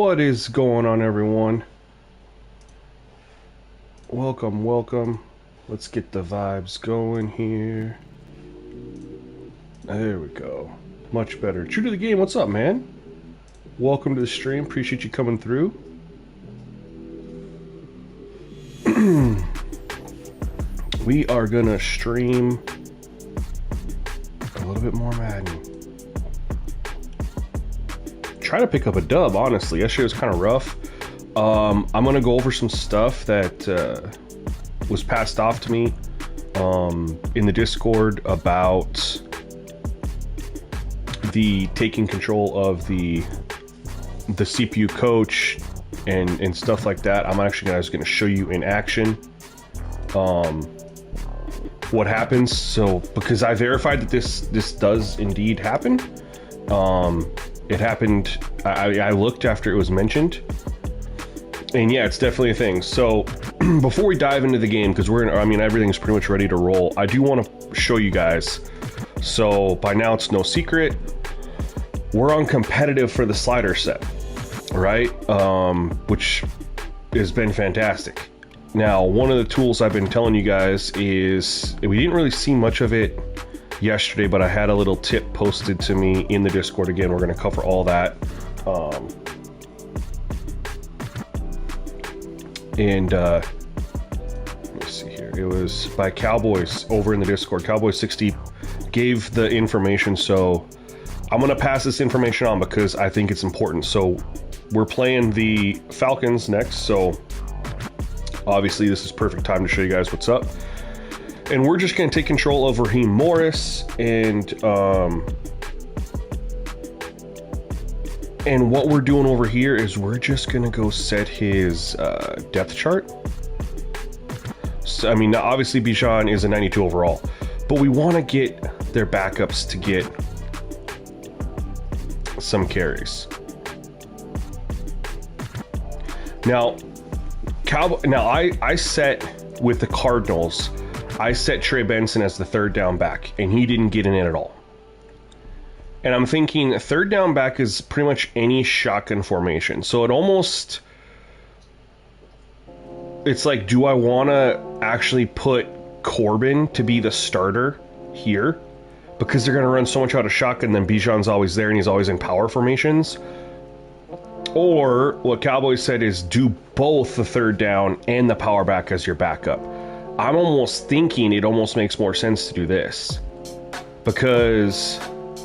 What is going on, everyone? Welcome, welcome. Let's get the vibes going here. There we go. Much better. True to the game, what's up, man? Welcome to the stream. Appreciate you coming through. We are gonna stream a little bit more Madden. Try to pick up a dub, honestly. Yesterday was kind of rough. I'm gonna go over some stuff that was passed off to me in the Discord about the taking control of the CPU coach and stuff like that. I'm actually gonna show you in action what happens. So because I verified that this does indeed happen. It happened. I looked after it was mentioned, and yeah, it's definitely a thing. So before we dive into the game, because everything's pretty much ready to roll, I do want to show you guys. So by now it's no secret, we're on competitive for the slider set, right? Which has been fantastic. Now, one of the tools I've been telling you guys is, we didn't really see much of it yesterday, but I had a little tip posted to me in the Discord. Again, we're going to cover all that. Let me see here. It was by Cowboys over in the Discord. Cowboys60 gave the information, so I'm going to pass this information on because I think it's important. So we're playing the Falcons next, so obviously this is perfect time to show you guys what's up. And we're just going to take control of Raheem Morris, and what we're doing over here is we're just going to go set his depth chart. So, I mean, obviously Bijan is a 92 overall, but we want to get their backups to get some carries. Now, I set with the Cardinals, I set Trey Benson as the third down back, and he didn't get in it at all. And I'm thinking third down back is pretty much any shotgun formation. So it's like, do I want to actually put Corbin to be the starter here? Because they're going to run so much out of shotgun, then Bijan's always there and he's always in power formations. Or what Cowboys said is do both the third down and the power back as your backup. I'm almost thinking it almost makes more sense to do this, because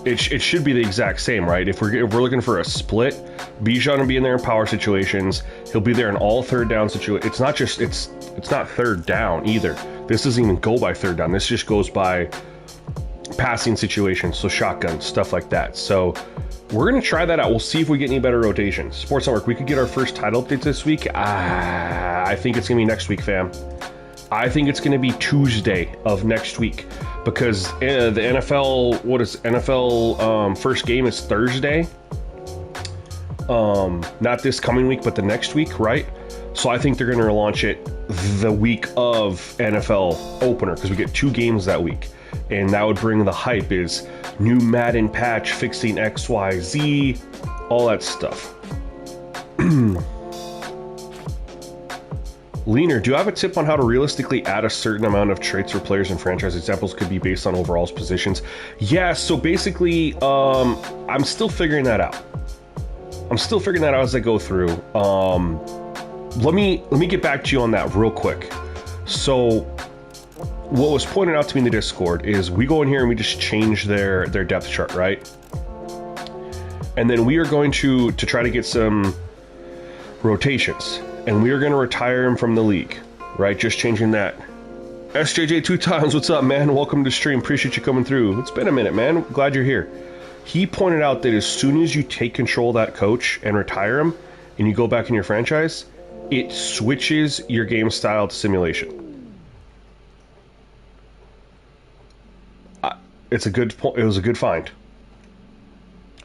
it should be the exact same, right? If we're looking for a split, Bijan will be in there in power situations. He'll be there in all third down situations. It's not third down either. This doesn't even go by third down. This just goes by passing situations, so shotgun, stuff like that. So we're going to try that out. We'll see if we get any better rotations. Sports Network, we could get our first title update this week. I think it's going to be next week, fam. I think it's going to be Tuesday of next week, because the NFL first game is Thursday. Not this coming week, but the next week, right? So I think they're going to launch it the week of NFL opener, because we get 2 games that week. And that would bring the hype, is new Madden patch fixing XYZ, all that stuff. Leaner, do you have a tip on how to realistically add a certain amount of traits for players and franchise? Examples could be based on overalls positions. Yeah, so basically, I'm still figuring that out. As I go through. Let me get back to you on that real quick. So what was pointed out to me in the Discord is we go in here and we just change their depth chart, right? And then we are going to try to get some rotations. And we are going to retire him from the league, right? Just changing that. SJJ 2 times, what's up, man? Welcome to the stream. Appreciate you coming through. It's been a minute, man. Glad you're here. He pointed out that as soon as you take control of that coach and retire him, and you go back in your franchise, it switches your game style to simulation. It was a good find.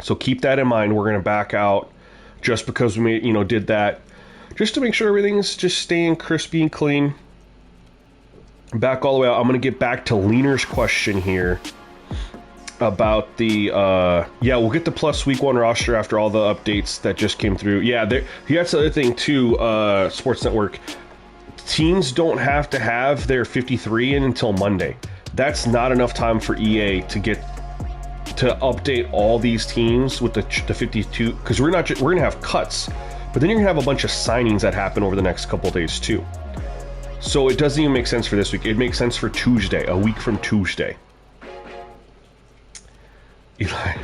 So keep that in mind. We're going to back out just because we did that, just to make sure everything's just staying crispy and clean. Back all the way out. I'm going to get back to Leaner's question here. about the yeah, we'll get the plus week 1 roster after all the updates that just came through. Yeah, that's the other thing too, Sports Network. Teams don't have to have their 53 in until Monday. That's not enough time for EA to update all these teams with the 52, because we're gonna have cuts, but then you're gonna have a bunch of signings that happen over the next couple days too. So it doesn't even make sense for this week. It makes sense for Tuesday, a week from Tuesday.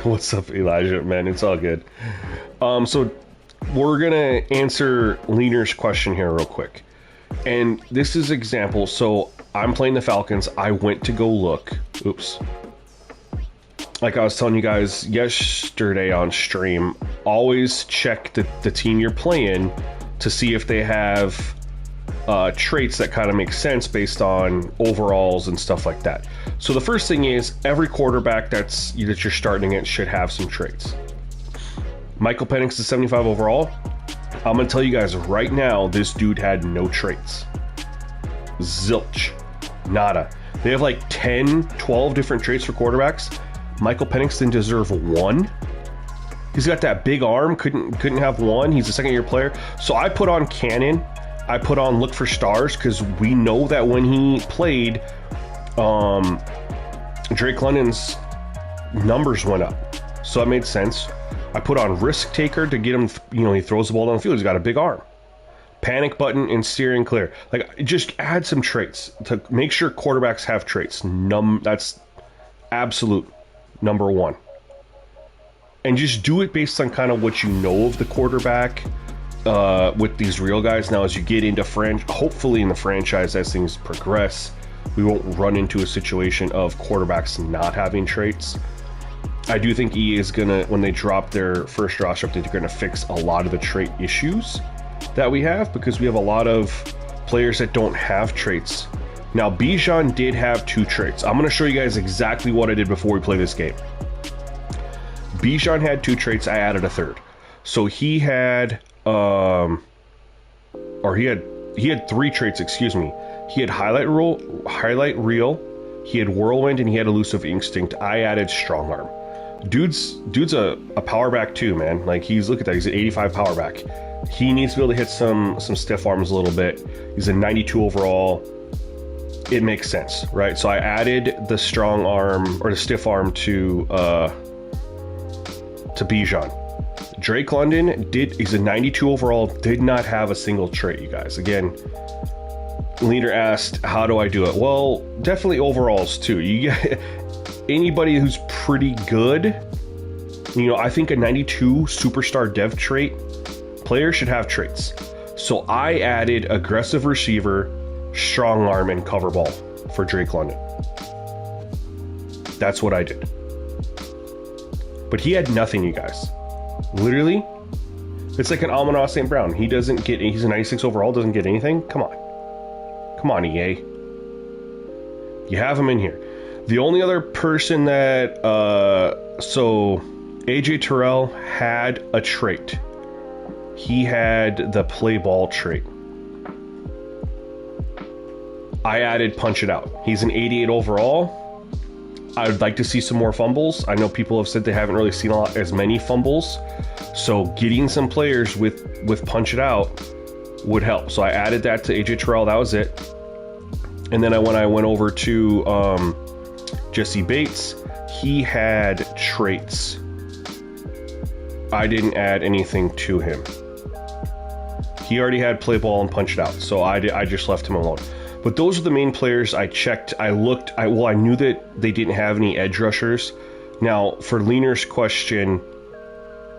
What's up, Elijah? Man, it's all good. So we're gonna answer Leaner's question here real quick, and this is example. So I'm playing the Falcons. I went to go look. Oops. Like I was telling you guys yesterday on stream, always check the team you're playing to see if they have traits that kind of make sense based on overalls and stuff like that. So the first thing is every quarterback that you're starting against should have some traits. Michael Penix is 75 overall. I'm gonna tell you guys right now, this dude had no traits. Zilch. Nada. They have like 10, 12 different traits for quarterbacks. Michael Penix didn't deserve one. He's got that big arm, couldn't have one. He's a second-year player. So I put on Cannon. I put on Look for Stars because we know that when he played, Drake London's numbers went up. So that made sense. I put on Risk Taker to get him, he throws the ball down the field. He's got a big arm. Panic Button and Steering Clear. Like, just add some traits to make sure quarterbacks have traits. That's absolute number one. And just do it based on kind of what you know of the quarterback with these real guys. Now, as you get into hopefully in the franchise, as things progress, we won't run into a situation of quarterbacks not having traits. I do think EA is gonna, when they drop their first roster update, they're gonna fix a lot of the trait issues that we have, because we have a lot of players that don't have traits. Now, Bijan did have 2 traits. I'm gonna show you guys exactly what I did before we play this game. Bijan had 2 traits. I added a third. So he had, he had 3 traits, excuse me. He had highlight reel, he had whirlwind, and he had elusive instinct. I added strong arm. Dude's a power back too, man. Like, look at that, he's an 85 power back. He needs to be able to hit some stiff arms a little bit. He's a 92 overall. It makes sense, right? So I added the strong arm, or the stiff arm to Bijan. Drake London he's a 92 overall, did not have a single trait, you guys. Again, Leader asked, how do I do it? Well, definitely overalls too. You get anybody who's pretty good. I think a 92 superstar dev trait player should have traits. So I added aggressive receiver, strong arm, and cover ball for Drake London. That's what I did. But he had nothing, you guys. Literally, it's like an Amon-Ra St. Brown. He's a 96 overall, doesn't get anything? Come on, EA. You have him in here. The only other person that, so AJ Terrell had a trait. He had the play ball trait. I added punch it out. He's an 88 overall. I would like to see some more fumbles. I know people have said they haven't really seen as many fumbles. So getting some players with punch it out would help. So I added that to AJ Terrell. That was it. And then when I went over to Jesse Bates, he had traits. I didn't add anything to him. He already had play ball and punch it out. So I just left him alone. But those are the main players I checked. I looked. I knew that they didn't have any edge rushers. Now, for Leaner's question,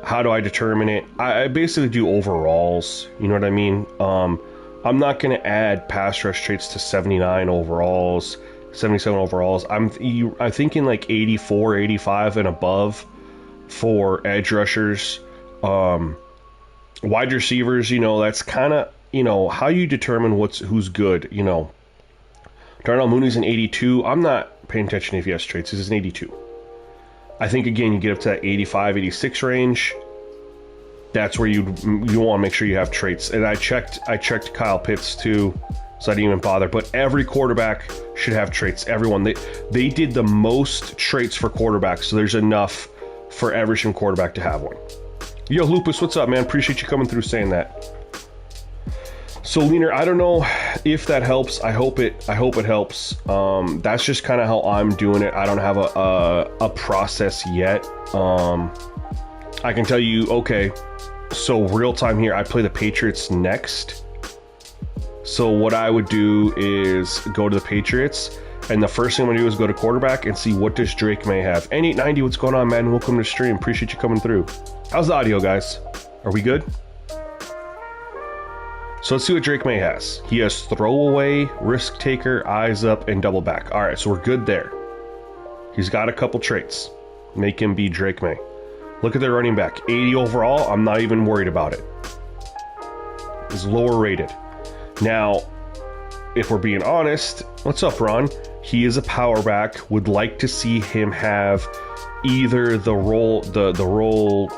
how do I determine it? I basically do overalls. You know what I mean? I'm not going to add pass rush traits to 79 overalls, 77 overalls. I'm thinking like 84, 85 and above for edge rushers. Wide receivers, that's kind of, how you determine who's good, Darnell Mooney's an 82. I'm not paying attention if he has traits. He's an 82. I think, again, you get up to that 85, 86 range. That's where you want to make sure you have traits. And I checked Kyle Pitts too. so I didn't even bother. But every quarterback should have traits. Everyone. They did the most traits for quarterbacks, so there's enough for every single quarterback to have one. Yo, Lupus, what's up, man? Appreciate you coming through saying that. So, Leaner, I don't know if that helps. I hope it helps. That's just kind of how I'm doing it. I don't have a process yet. I can tell you, okay, so real time here, I play the Patriots next. So what I would do is go to the Patriots, and the first thing I'm going to do is go to quarterback and see what does Drake May have. N890, what's going on, man? Welcome to the stream. Appreciate you coming through. How's the audio, guys? Are we good? So let's see what Drake May has. He has throwaway, risk taker, eyes up, and double back. All right, so we're good there. He's got a couple traits. Make him be Drake May. Look at their running back. 80 overall, I'm not even worried about it. He's lower rated. Now, if we're being honest, what's up, Ron? He is a power back. Would like to see him have either the role, the role,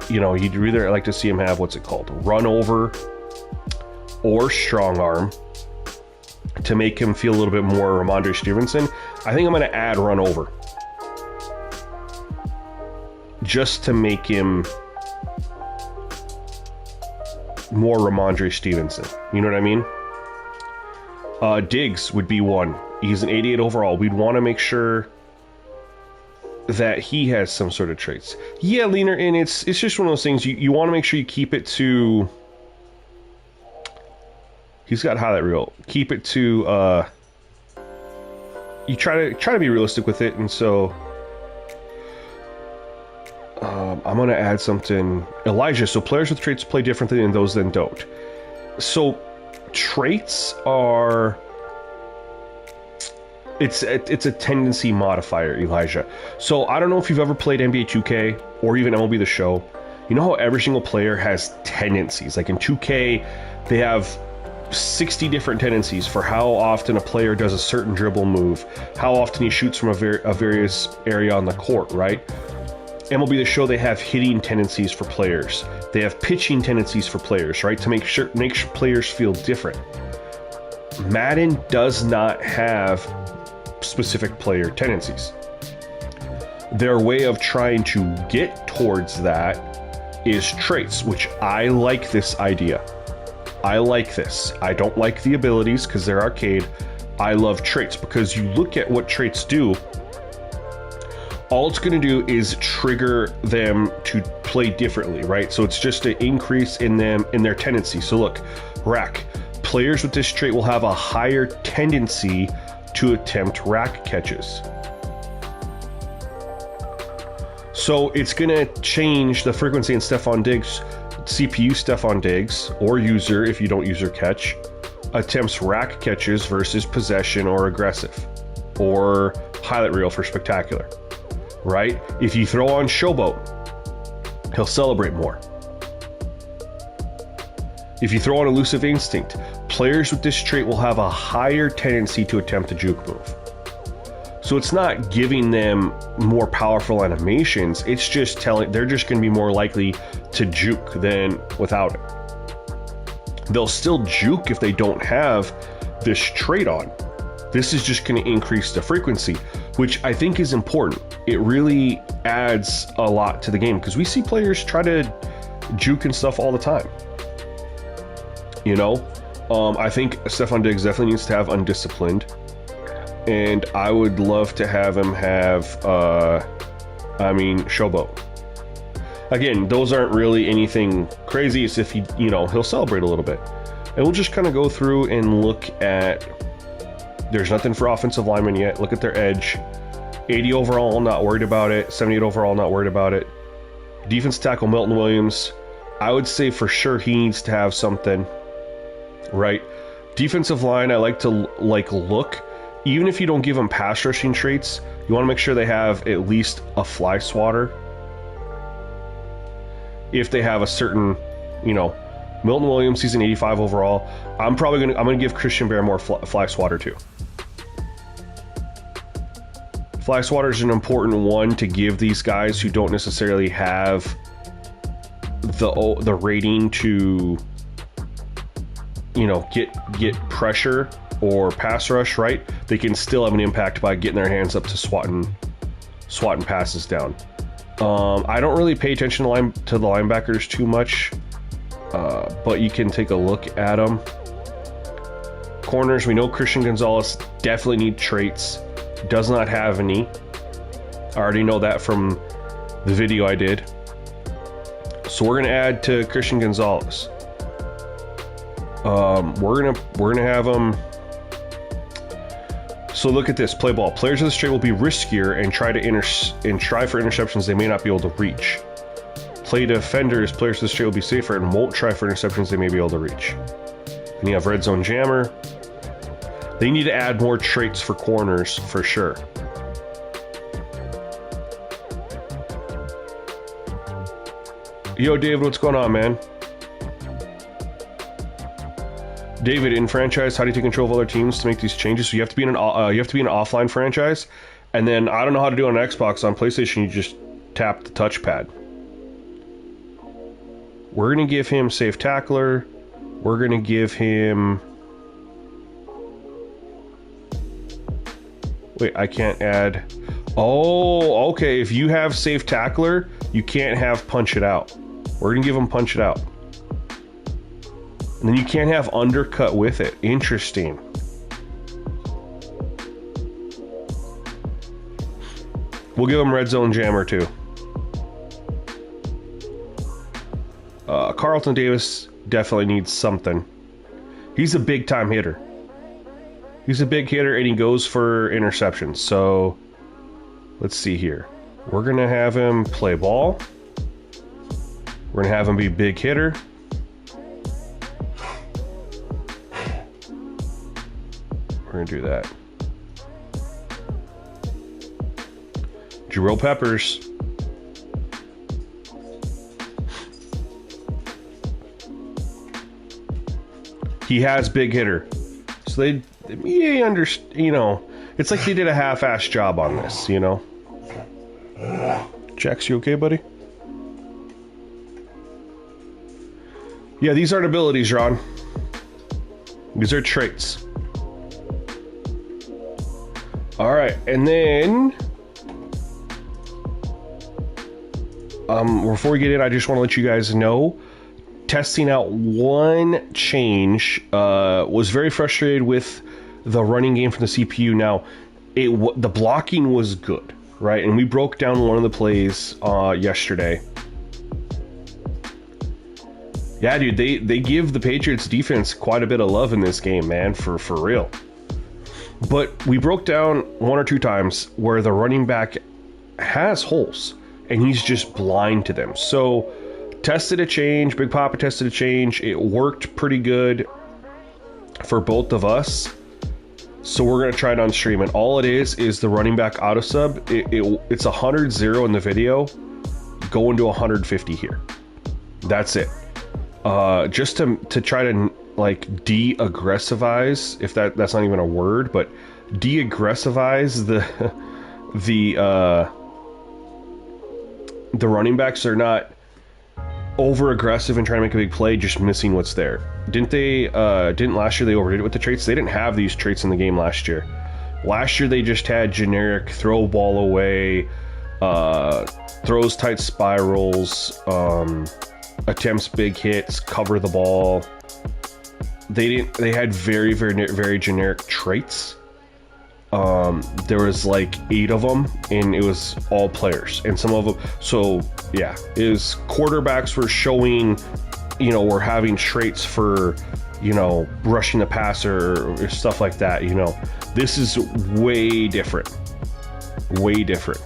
you know, you'd either like to see him have, what's it called? Run over or strong arm to make him feel a little bit more Ramondre Stevenson. I think I'm going to add run over just to make him more Ramondre Stevenson. You know what I mean? Diggs would be one. He's an 88 overall. We'd want to make sure that he has some sort of traits. Yeah, Leaner, and it's just one of those things you want to make sure you keep it to. He's got highlight reel. Keep it to. You try to be realistic with it, and so I'm gonna add something. Elijah. So players with traits play differently than those that don't. So traits are. It's a tendency modifier, Elijah. So I don't know if you've ever played NBA 2K or even MLB The Show. You know how every single player has tendencies. Like in 2K, they have 60 different tendencies for how often a player does a certain dribble move, how often he shoots from a various area on the court, right? MLB The Show, they have hitting tendencies for players. They have pitching tendencies for players, right? To make sure players feel different. Madden does not have specific player tendencies. Their way of trying to get towards that is traits, which I like this idea. I like this. I don't like the abilities because they're arcade. I love traits because you look at what traits do. All it's going to do is trigger them to play differently, right? So it's just an increase in their tendency. So look, rack. Players with this trait will have a higher tendency to attempt rack catches. So it's going to change the frequency in Stephon Diggs. CPU Stephon Diggs, or user if you don't user catch, attempts rack catches versus possession or aggressive, or highlight reel for spectacular, right? If you throw on Showboat, he'll celebrate more. If you throw on Elusive Instinct, players with this trait will have a higher tendency to attempt a juke move. So it's not giving them more powerful animations, it's just telling they're just going to be more likely to juke than without it. They'll still juke if they don't have this trait on. This is just going to increase the frequency, which I think is important. It really adds a lot to the game because we see players try to juke and stuff all the time. You know, I think Stephon Diggs definitely needs to have undisciplined. And I would love to have him have, Showboat. Again, those aren't really anything crazy. It's if he'll celebrate a little bit. And we'll just kind of go through and look at, there's nothing for offensive linemen yet. Look at their edge. 80 overall, not worried about it. 78 overall, not worried about it. Defense tackle, Milton Williams. I would say for sure he needs to have something, right? Defensive line, I like to look. Even if you don't give them pass rushing traits, you want to make sure they have at least a fly swatter. If they have a certain, Milton Williams, he's an 85 overall. I'm gonna give Christian Barmore fly swatter too. Fly swatter is an important one to give these guys who don't necessarily have the rating to get pressure or pass rush, right? They can still have an impact by getting their hands up to swatting passes down. I don't really pay attention to the linebackers too much, but you can take a look at them. Corners, we know Christian Gonzalez definitely need traits. Does not have any. I already know that from the video I did. So we're gonna add to Christian Gonzalez. We're gonna have him. So look at this. Play ball. Players of this trait will be riskier and try for interceptions they may not be able to reach. Play defenders. Players of this trait will be safer and won't try for interceptions they may be able to reach. And you have red zone jammer. They need to add more traits for corners for sure. Yo, David, what's going on, man? David, in franchise, how do you take control of other teams to make these changes? So you have to be in an offline franchise, and then I don't know how to do it on Xbox. On PlayStation, you just tap the touchpad. We're gonna give him safe tackler. We're gonna give him. Wait, I can't add. Oh, okay. If you have safe tackler, you can't have punch it out. We're gonna give him punch it out. And then you can't have undercut with it. Interesting. We'll give him red zone jammer too. Carlton Davis definitely needs something. He's a big time hitter. He's a big hitter and he goes for interceptions. So let's see here. We're gonna have him play ball. We're gonna have him be big hitter. We're gonna do that. Jarrell Peppers. He has big hitter. So it's like they did a half-assed job on this, you know. Jax, you okay, buddy? Yeah, these aren't abilities, Ron. These are traits. Alright, and then before we get in, I just want to let you guys know, testing out one change, was very frustrated with the running game from the CPU. Now, the blocking was good, right? And we broke down one of the plays yesterday. Yeah, dude, they give the Patriots defense quite a bit of love in this game, man, for real. But we broke down one or two times where the running back has holes, and he's just blind to them. So, tested a change. Big Papa tested a change. It worked pretty good for both of us. So we're going to try it on stream. And all it is the running back auto sub. It's 100-0 in the video, going to 150 here. That's it. Just to try to like de-aggressivize, if that's not even a word, but de-aggressivize the running backs. Are not over aggressive and trying to make a big play, just missing what's there. Didn't last year they overdid it with the traits? They didn't have these traits in the game last year. Last year they just had generic throw ball away, throws tight spirals, attempts big hits, cover the ball. They had very, very, very generic traits. There was like 8 of them, and it was all players, and some of them. So yeah, quarterbacks were showing, were having traits for, rushing the passer or stuff like that. This is way different. Way different.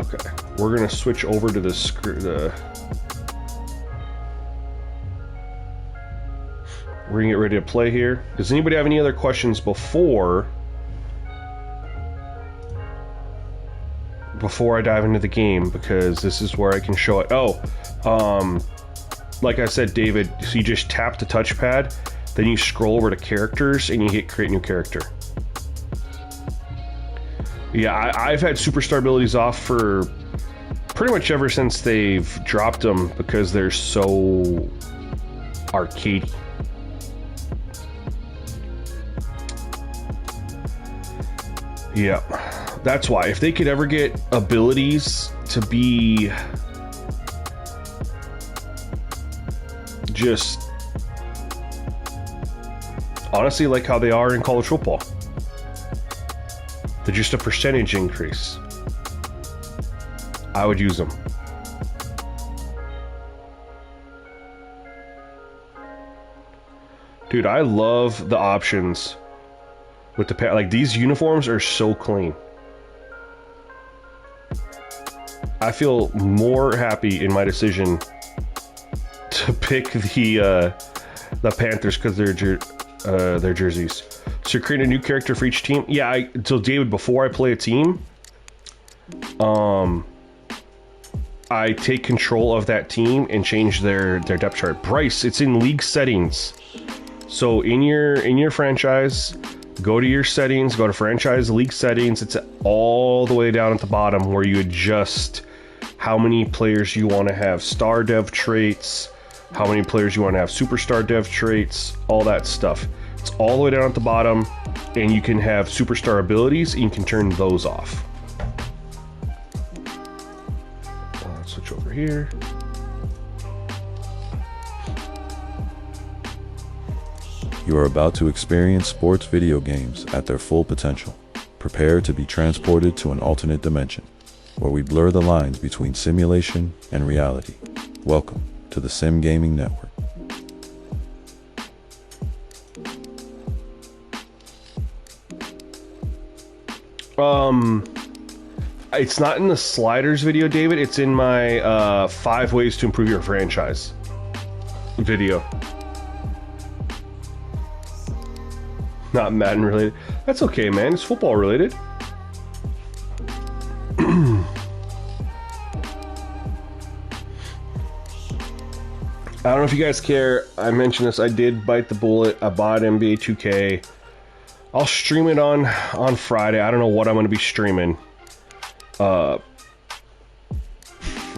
Okay, we're gonna switch over to we're gonna get ready to play here. Does anybody have any other questions before I dive into the game? Because this is where I can show it. Like I said, David, so you just tap the touchpad, then you scroll over to characters and you hit create new character. Yeah, I've had superstar abilities off for pretty much ever since they've dropped them, because they're so arcade. Yeah, that's why. If they could ever get abilities to be just honestly like how they are in college football, they're just a percentage increase, I would use them. Dude, I love the options with the like these uniforms are so clean. I feel more happy in my decision to pick the Panthers because their jerseys. So you're creating a new character for each team. Yeah, so David, before I play a team, I take control of that team and change their depth chart. Bryce, it's in league settings. So in your franchise, go to your settings, go to franchise league settings. It's all the way down at the bottom where you adjust how many players you want to have star dev traits, how many players you want to have superstar dev traits, all that stuff. It's all the way down at the bottom, and you can have superstar abilities, and you can turn those off. Let's switch over here. You are about to experience sports video games at their full potential. Prepare to be transported to an alternate dimension, where we blur the lines between simulation and reality. Welcome to the Simgamingnetwork. It's not in the sliders video, David. It's in my 5 ways to improve your franchise video. Not Madden related. That's okay, man. It's football related. I don't know if you guys care. I mentioned this. I did bite the bullet. I bought NBA 2K. I'll stream it on Friday. I don't know what I'm going to be streaming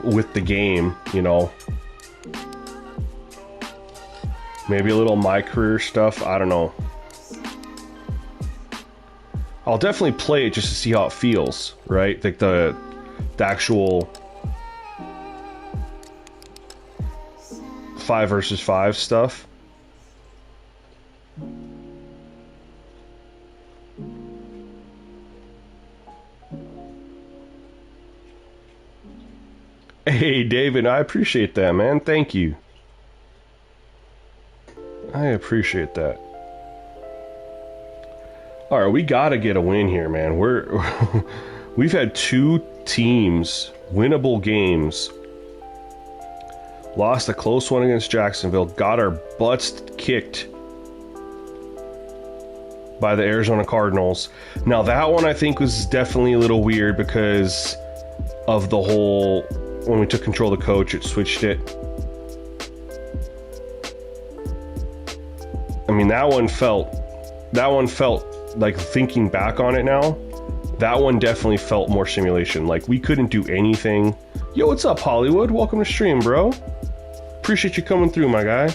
with the game, you know. Maybe a little my career stuff. I don't know. I'll definitely play it just to see how it feels, right? Like the actual 5 versus 5 stuff. Hey, David, I appreciate that, man. Thank you. I appreciate that. All right, we got to get a win here, man. We've had 2 teams, winnable games. Lost a close one against Jacksonville. Got our butts kicked by the Arizona Cardinals. Now, that one I think was definitely a little weird because of the whole... When we took control of the coach, it switched it. I mean, that one felt like, thinking back on it now, that one definitely felt more simulation. Like, we couldn't do anything. Yo, what's up, Hollywood? Welcome to stream, bro. Appreciate you coming through, my guy.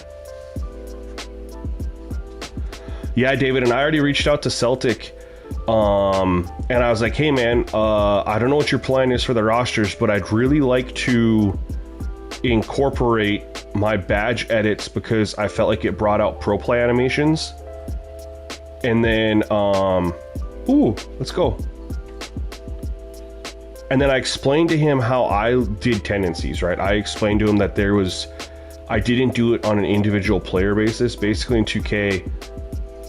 Yeah, David, and I already reached out to Celtic. And I was like, hey man, I don't know what your plan is for the rosters, but I'd really like to incorporate my badge edits because I felt like it brought out pro play animations. And then, ooh, let's go. And then I explained to him how I did tendencies, right? I explained to him that I didn't do it on an individual player basis. Basically in 2K,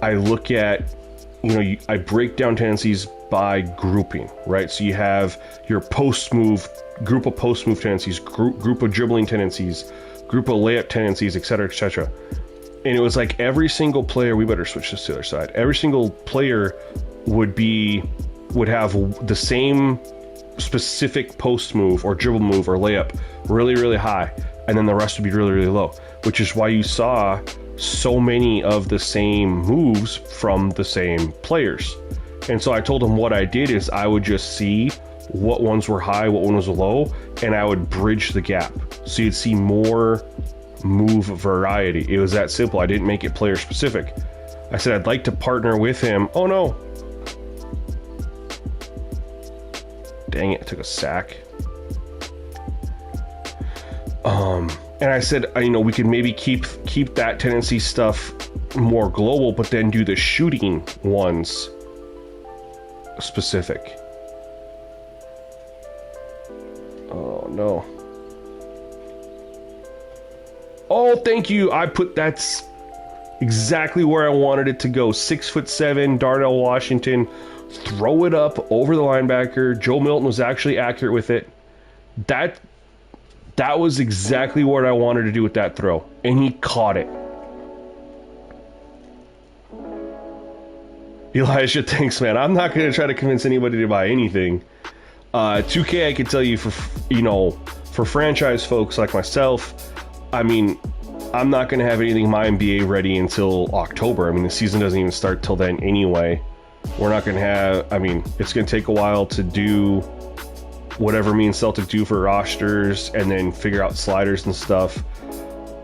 I look at, I break down tendencies by grouping, right? So you have your post move, group of post move tendencies, group of dribbling tendencies, group of layup tendencies, etc., etc. And it was like every single player, we better switch this to the other side. Every single player would have the same specific post move or dribble move or layup really, really high. And then the rest would be really, really low, which is why you saw so many of the same moves from the same players. And so I told him what I did is I would just see what ones were high, what one was low, and I would bridge the gap. So you'd see more move variety. It was that simple. I didn't make it player specific. I said I'd like to partner with him. Oh no. Dang it, I took a sack. And I said, you know, we could maybe keep that tendency stuff more global, but then do the shooting ones specific. Oh no. Oh, thank you. That's exactly where I wanted it to go. 6'7", Darnell Washington. Throw it up over the linebacker. Joe Milton was actually accurate with it. That was exactly what I wanted to do with that throw. And he caught it. Elijah, thanks, man. I'm not going to try to convince anybody to buy anything. 2K, I can tell you, for franchise folks like myself, I mean, I'm not going to have anything my NBA ready until October. I mean, the season doesn't even start till then anyway. We're not going to have, I mean, it's going to take a while to do whatever me and Celtic do for rosters and then figure out sliders and stuff.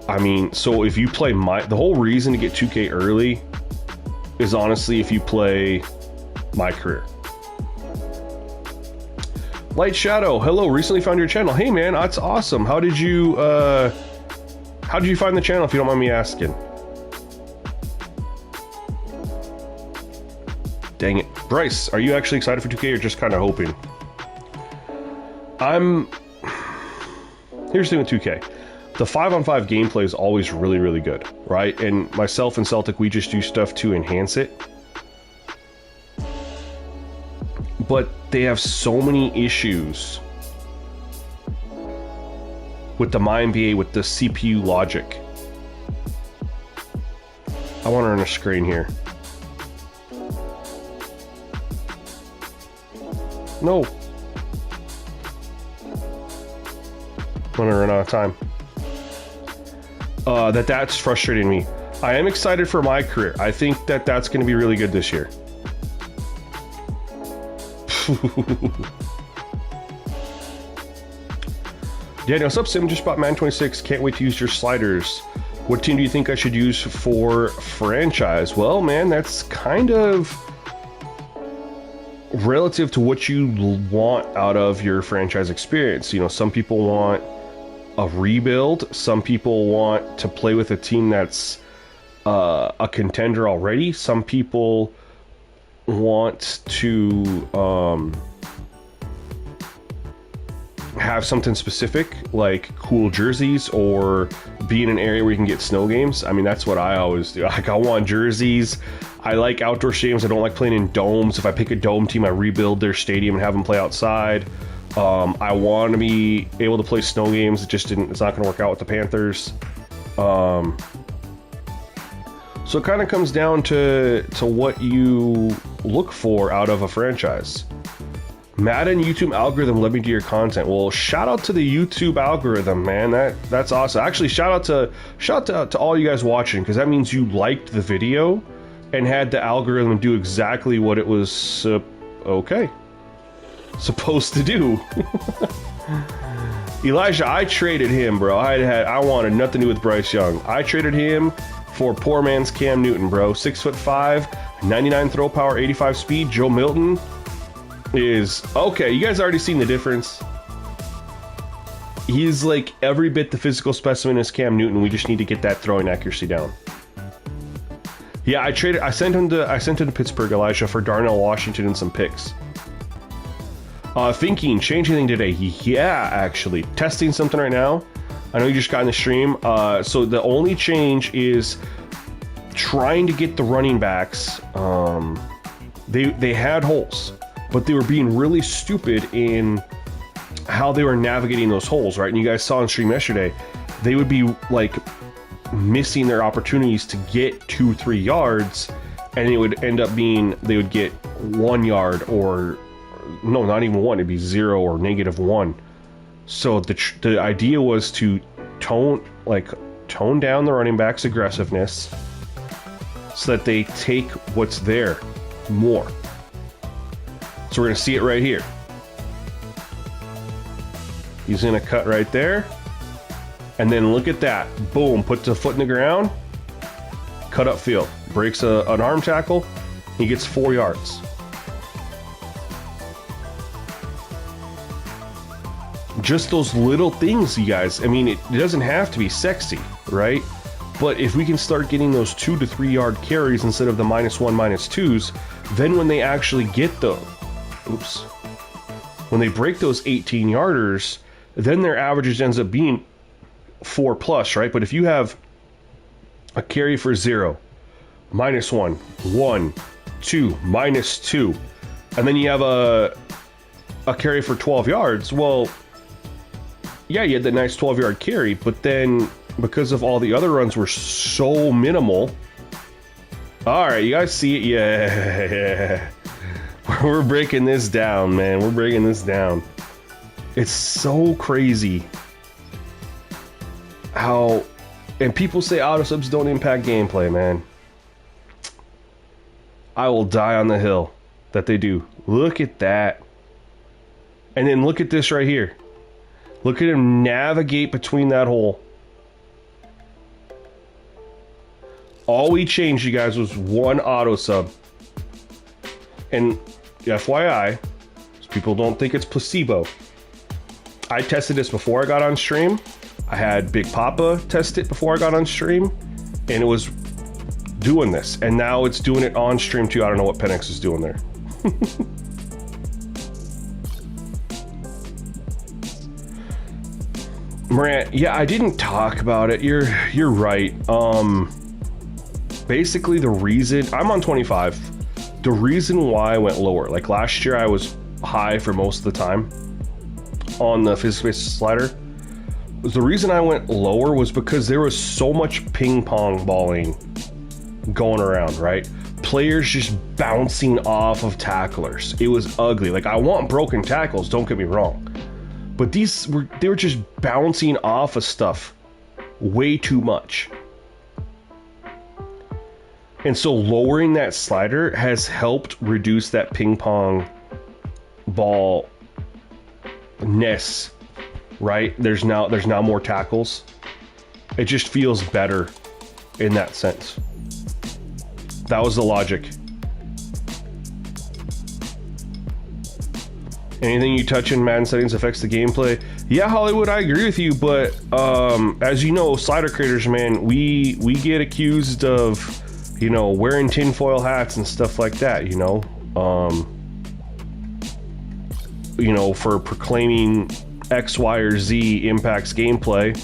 I mean, so if you play the whole reason to get 2K early is honestly if you play my career. Light Shadow, hello, recently found your channel. Hey man, that's awesome. How did you find the channel if you don't mind me asking? Dang it. Bryce, are you actually excited for 2K or just kind of hoping? Here's the thing with 2K. The 5-on-5 gameplay is always really, really good, right? And myself and Celtic, we just do stuff to enhance it. But they have so many issues with the MyNBA, with the CPU logic. I want her on a screen here. No. I'm gonna run out of time. That's frustrating me. I am excited for my career. I think that's going to be really good this year. Daniel, what's up, Sim? Just bought Madden 26. Can't wait to use your sliders. What team do you think I should use for franchise? Well, man, that's kind of relative to what you want out of your franchise experience. You know, some people want a rebuild. Some people want to play with a team that's a contender already. Some people want to have something specific, like cool jerseys, or be in an area where you can get snow games. I mean, that's what I always do. Like, I want jerseys. I like outdoor stadiums. I don't like playing in domes. If I pick a dome team, I rebuild their stadium and have them play outside. I want to be able to play snow games. It's not going to work out with the Panthers. So it kind of comes down to what you look for out of a franchise. Madden YouTube algorithm led me to your content. Well, shout out to the YouTube algorithm, man. That's awesome. Actually, shout out to all you guys watching, because that means you liked the video and had the algorithm do exactly what it was supposed to do. Elijah, I traded him, bro. I wanted nothing to do with Bryce Young. I traded him for poor man's Cam Newton, bro. 6'5", 99 throw power, 85 speed. Joe Milton is okay. You guys already seen the difference. He's like every bit the physical specimen as Cam Newton. We just need to get that throwing accuracy down. Yeah, I sent him to Pittsburgh, Elijah, for Darnell Washington and some picks. Thinking, change anything today? Yeah, actually. Testing something right now. I know you just got in the stream. So the only change is trying to get the running backs. They had holes, but they were being really stupid in how they were navigating those holes, right? And you guys saw on stream yesterday, they would be like missing their opportunities to get 2-3 yards, and it would end up being they would get 1 yard, or no, not even one. It'd be 0 or -1. So the idea was to tone down the running back's aggressiveness so that they take what's there more. So we're gonna see it right here. He's gonna cut right there, And then look at that. Boom, puts a foot in the ground. Cut up field. Breaks an arm tackle. He gets 4 yards. Just those little things, you guys. I mean, it doesn't have to be sexy, right? But if we can start getting those 2 to 3 yard carries instead of the -1, -2s, then when they actually get the, when they break those 18 yarders, then their averages ends up being 4 plus, right? But if you have a carry for 0, -1, 1, 2, -2, and then you have a carry for 12 yards, well, yeah, you had that nice 12-yard carry, but then because of all the other runs were so minimal. All right, you guys see it? Yeah. We're breaking this down, man. We're breaking this down. It's so crazy how... And people say auto subs don't impact gameplay, man. I will die on the hill that they do. Look at that. And then look at this right here. Look at him navigate between that hole. All we changed, you guys, was 1 auto sub. And FYI, so people don't think it's placebo, I tested this before I got on stream. I had Big Papa test it before I got on stream, and it was doing this. And now it's doing it on stream too. I don't know what Penix is doing there. Morant, yeah, I didn't talk about it. You're right. Basically the reason I'm on 25, the reason why I went lower, like last year I was high for most of the time on the physics-based slider. The reason I went lower was because there was so much ping pong balling going around, right? Players just bouncing off of tacklers. It was ugly. Like, I want broken tackles, don't get me wrong. But they were just bouncing off of stuff way too much. And so lowering that slider has helped reduce that ping pong ball ness, right? There's now more tackles. It just feels better in that sense. That was the logic. Anything you touch in Madden settings affects the gameplay. Yeah, Hollywood, I agree with you, but as you know, slider creators, man, we get accused of, you know, wearing tinfoil hats and stuff like that, you know, for proclaiming X, Y, or Z impacts gameplay.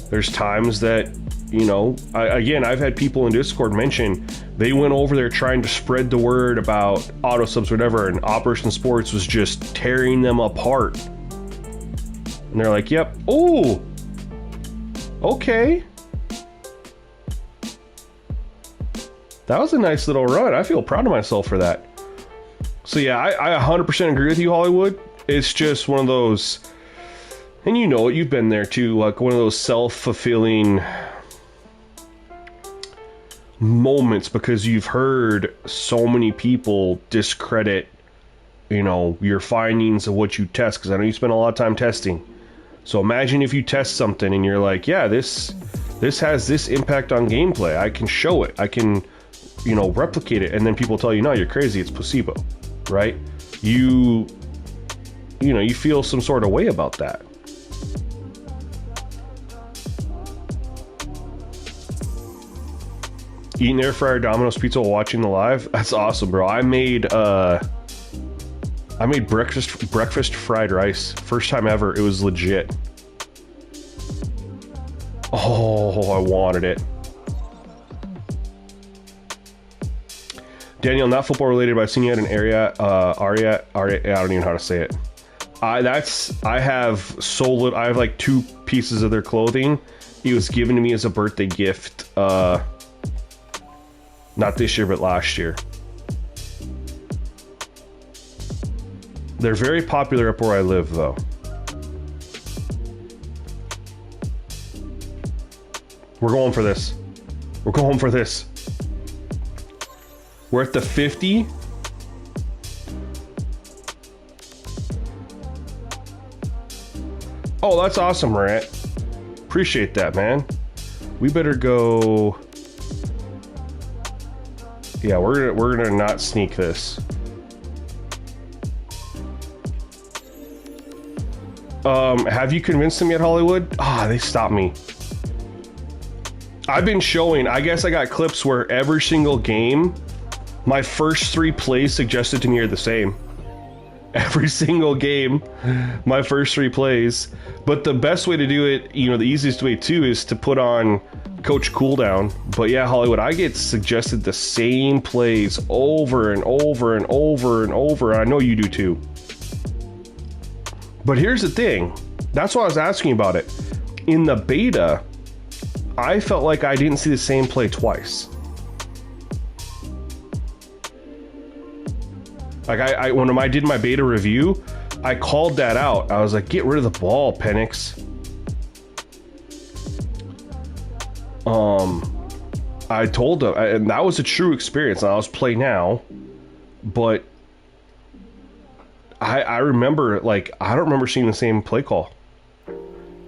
There's times that, you know, I've had people in Discord mention they went over there trying to spread the word about auto subs or whatever, and Operation Sports was just tearing them apart. And they're like, yep, oh, okay. That was a nice little run. I feel proud of myself for that. So yeah, I 100% agree with you, Hollywood. It's just one of those, and you know it, you've been there too, like one of those self-fulfilling moments because you've heard so many people discredit, you know, your findings of what you test, because I know you spend a lot of time testing. So imagine if you test something and you're like, yeah, this has this impact on gameplay. I can show it. I can, you know, replicate it. And then people tell you, no, you're crazy. It's placebo, right? You know, you feel some sort of way about that. Eating air fryer Domino's pizza while watching the live. That's awesome, bro. I made breakfast fried rice. First time ever. It was legit. Oh, I wanted it. Daniel, not football related, but I've seen you at an area. Aria. I don't even know how to say it. I have so little. I have like 2 pieces of their clothing. It was given to me as a birthday gift. Not this year, but last year. They're very popular up where I live, though. We're going for this. We're going for this. We're at the 50. Oh, that's awesome, Morant. Appreciate that, man. We better go. Yeah, we're gonna not sneak this. Have you convinced them yet, Hollywood? Ah, they stopped me. I've been showing, I guess I got clips where every single game, my first 3 plays suggested to me are the same. Every single game, my first 3 plays. But the best way to do it, you know, the easiest way too, is to put on Coach Cooldown. But yeah, Hollywood, I get suggested the same plays over and over and over and over. I know you do too. But here's the thing. That's why I was asking about it. In the beta, I felt like I didn't see the same play twice. Like when I did my beta review, I called that out. I was like, get rid of the ball, Penix. I told them, and that was a true experience. I was play now, but I remember, like, I don't remember seeing the same play call.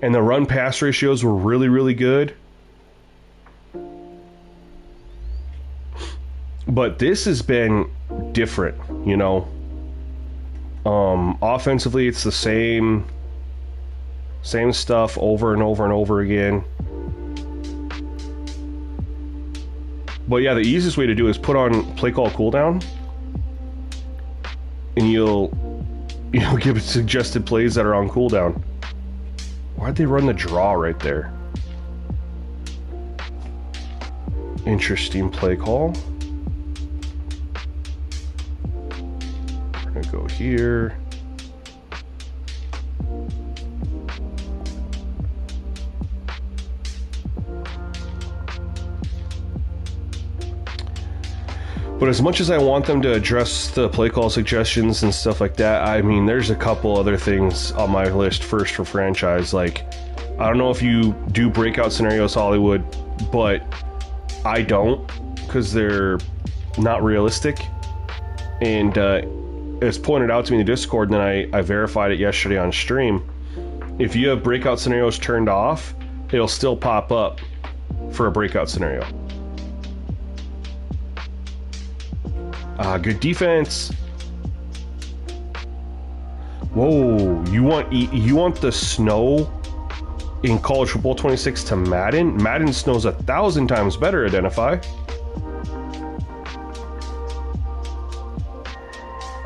And the run pass ratios were really, really good. But this has been different, you know. Offensively, it's the same stuff over and over and over again. But yeah, the easiest way to do is put on play call cooldown, and you'll give it suggested plays that are on cooldown. Why'd they run the draw right there? Interesting play call. We're gonna go here. But as much as I want them to address the play call suggestions and stuff like that, I mean, there's a couple other things on my list first for franchise. Like, I don't know if you do breakout scenarios, Hollywood, but I don't, because they're not realistic. And it's pointed out to me in the Discord, and then I verified it yesterday on stream. If you have breakout scenarios turned off, it'll still pop up for a breakout scenario. Good defense. Whoa, you want the snow in College Football 26 to Madden? Madden snow's 1,000 times better, Identify.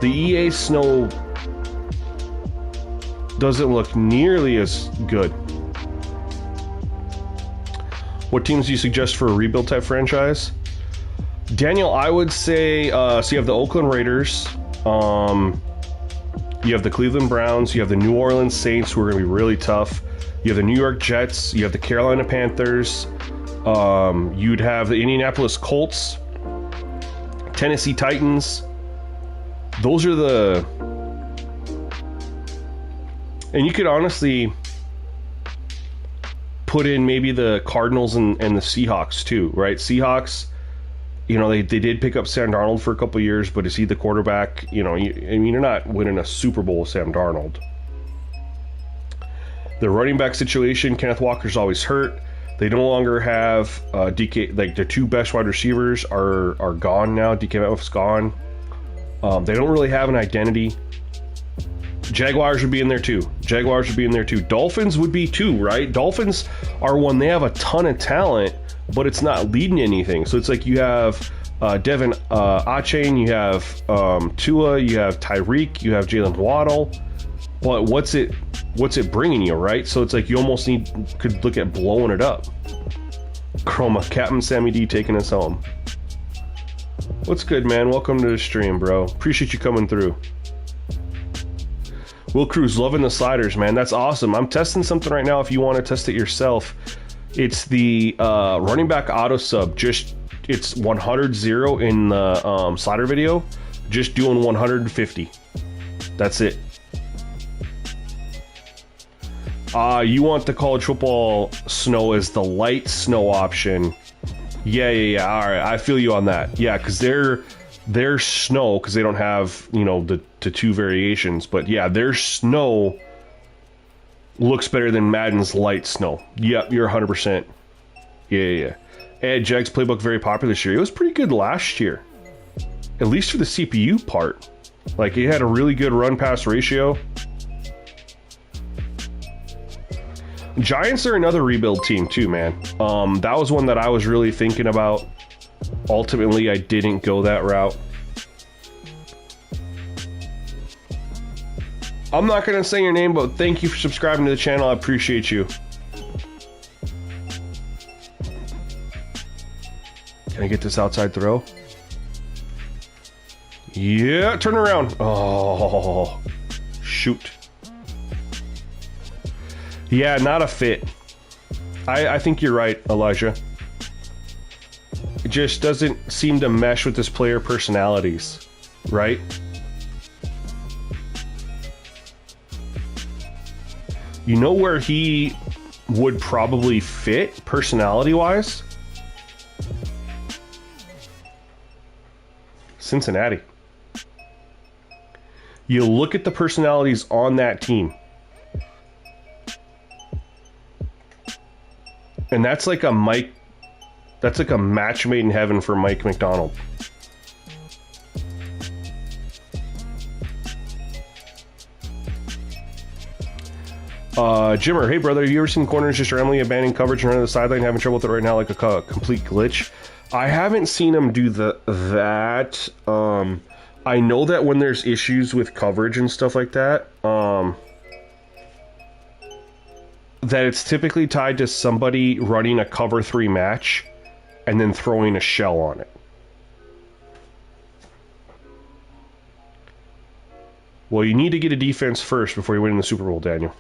The EA snow doesn't look nearly as good. What teams do you suggest for a rebuild type franchise? Daniel, I would say, so you have the Oakland Raiders, you have the Cleveland Browns, you have the New Orleans Saints, who are going to be really tough, you have the New York Jets, you have the Carolina Panthers, you'd have the Indianapolis Colts, Tennessee Titans. Those are the... And you could honestly put in maybe the Cardinals and the Seahawks too, right? Seahawks... You know, they did pick up Sam Darnold for a couple of years, but is he the quarterback? You know, I mean, you're not winning a Super Bowl with Sam Darnold. The running back situation, Kenneth Walker's always hurt. They no longer have DK, like the 2 best wide receivers are gone now. DK Metcalf's gone. They don't really have an identity. Jaguars would be in there too. Dolphins would be too, right? Dolphins are one, they have a ton of talent, but it's not leading to anything. So it's like you have Devin Achane, you have Tua, you have Tyreek, you have Jalen Waddle. But what's it bringing you, right? So it's like you almost could look at blowing it up. Chroma, Captain Sammy D taking us home. What's good, man? Welcome to the stream, bro. Appreciate you coming through. Will Cruz, loving the sliders, man. That's awesome. I'm testing something right now if you want to test it yourself. It's the running back auto sub. It's 100-0 in the slider video. Just doing 150. That's it. You want the college football snow as the light snow option. Yeah. All right, I feel you on that. Yeah, because their snow, because they don't have, you know, the 2 variations. But yeah, their snow looks better than Madden's light snow. Yep, you're 100%. Yeah. And Jag's playbook very popular this year. It was pretty good last year. At least for the CPU part. Like, it had a really good run-pass ratio. Giants are another rebuild team too, man. That was one that I was really thinking about. Ultimately, I didn't go that route. I'm not going to say your name, but thank you for subscribing to the channel. I appreciate you. Can I get this outside throw? Yeah, turn around. Oh, shoot. Yeah, not a fit. I think you're right, Elijah. It just doesn't seem to mesh with this player personalities, right? You know where he would probably fit personality-wise? Cincinnati. You look at the personalities on that team. And that's like a match made in heaven for Mike McDonald. Jimmer, hey brother, have you ever seen corners just randomly abandoning coverage and running the sideline, having trouble with it right now like a complete glitch? I haven't seen him do that. I know that when there's issues with coverage and stuff like that, that it's typically tied to somebody running a cover 3 match and then throwing a shell on it. Well, you need to get a defense first before you win in the Super Bowl, Daniel.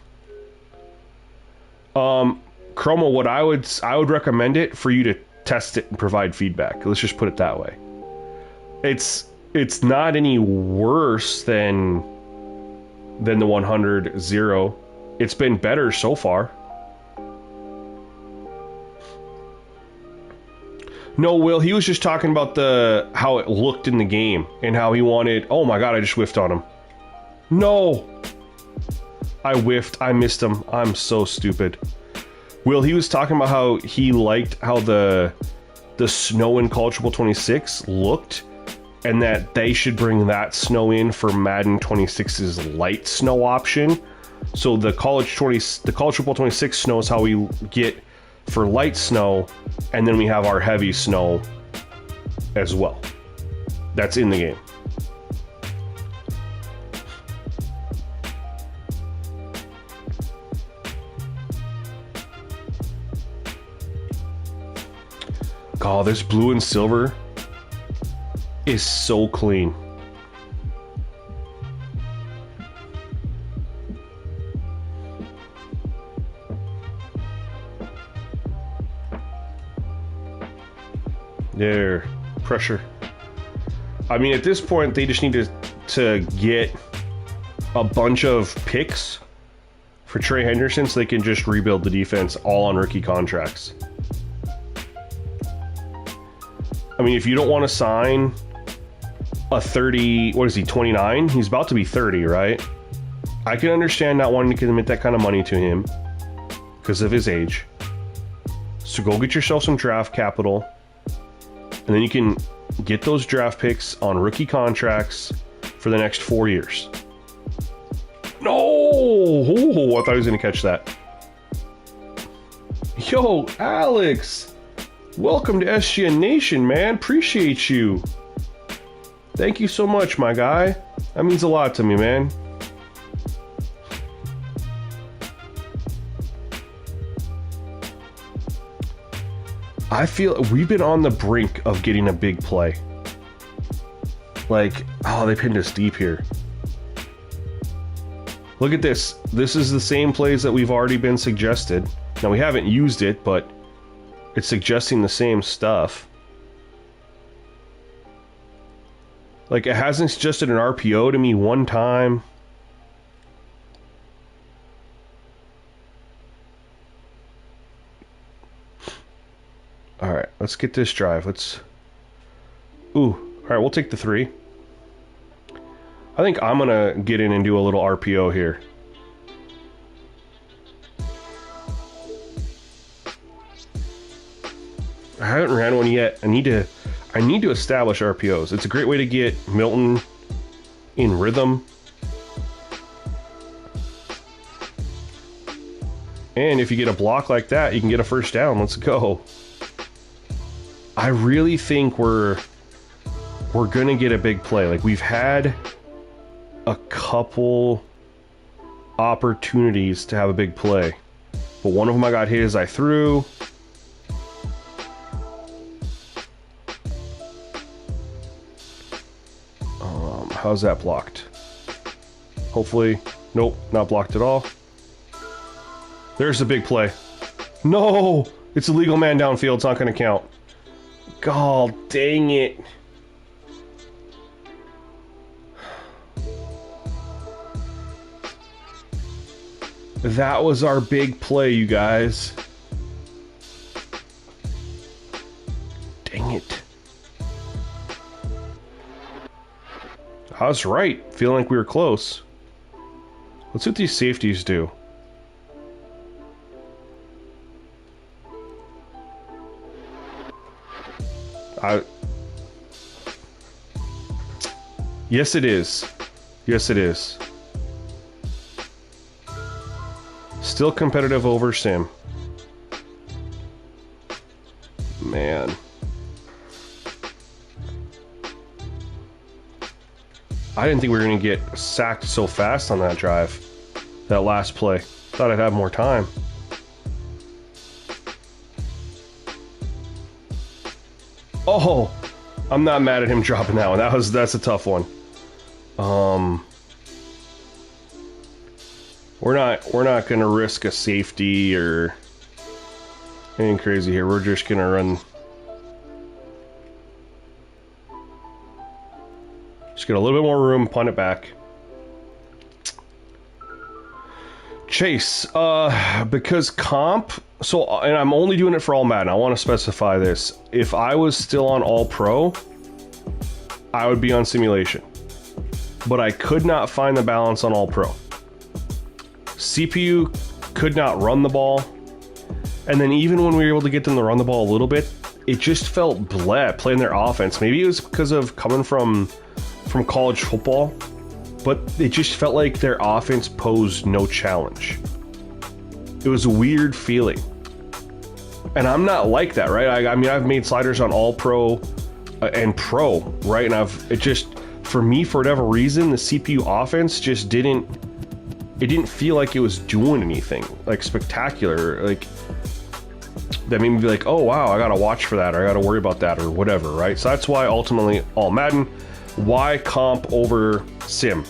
Chroma, what I would recommend it for you to test it and provide feedback. Let's just put it that way. It's not any worse than the 100-0. It's been better so far. No, Will, he was just talking about how it looked in the game and how he wanted... Oh my god, I just whiffed on him. No! I whiffed. I missed him. I'm so stupid. Will, he was talking about how he liked how the snow in College Football 26 looked, and that they should bring that snow in for Madden 26's light snow option. So the College Football 26 snow is how we get for light snow, and then we have our heavy snow as well. That's in the game. Oh, this blue and silver is so clean. There, pressure. I mean, at this point, they just need to get a bunch of picks for Trey Henderson so they can just rebuild the defense all on rookie contracts. I mean, if you don't want to sign a 30, what is he, 29? He's about to be 30, right? I can understand not wanting to commit that kind of money to him because of his age. So go get yourself some draft capital, and then you can get those draft picks on rookie contracts for the next 4 years. No! Oh, I thought he was going to catch that. Yo, Alex! Welcome to SGN Nation, man. Appreciate you. Thank you so much, my guy. That means a lot to me, man. I feel we've been on the brink of getting a big play. Like, oh, they pinned us deep here. Look at this. This is the same plays that we've already been suggested. Now, we haven't used it, but it's suggesting the same stuff. Like, it hasn't suggested an RPO to me one time. Alright, let's get this drive. Alright, we'll take the 3. I think I'm gonna get in and do a little RPO here. I haven't ran one yet. I need to establish RPOs. It's a great way to get Milton in rhythm. And if you get a block like that, you can get a first down. Let's go. I really think we're gonna get a big play. Like, we've had a couple opportunities to have a big play, but one of them I got hit as I threw. How's that blocked? Hopefully, nope, not blocked at all. There's the big play. No, it's a legal man downfield. It's not going to count. God dang it. That was our big play, you guys. Dang it. I was right. Feeling like we were close. Let's see what these safeties do. Yes, it is. Yes, it is. Still competitive over Sim. Man. I didn't think we were going to get sacked so fast on that drive. That last play. Thought I'd have more time. Oh! I'm not mad at him dropping that one. That's a tough one. We're not going to risk a safety or anything crazy here. We're just going to run. Just get a little bit more room, punt it back. Chase, because comp, and I'm only doing it for all Madden. I want to specify this. If I was still on All Pro, I would be on simulation. But I could not find the balance on All Pro. CPU could not run the ball. And then even when we were able to get them to run the ball a little bit, it just felt bleh playing their offense. Maybe it was because of coming from college football, but it just felt like their offense posed no challenge. It was a weird feeling. And I'm not like that, right? I mean, I've made sliders on All Pro and Pro, right? And it just, for me, for whatever reason, the CPU offense just didn't feel like it was doing anything, like, spectacular. Like, that made me be like, oh, wow, I gotta watch for that, or I gotta worry about that, or whatever, right? So that's why, ultimately, all Madden. Why comp over sim?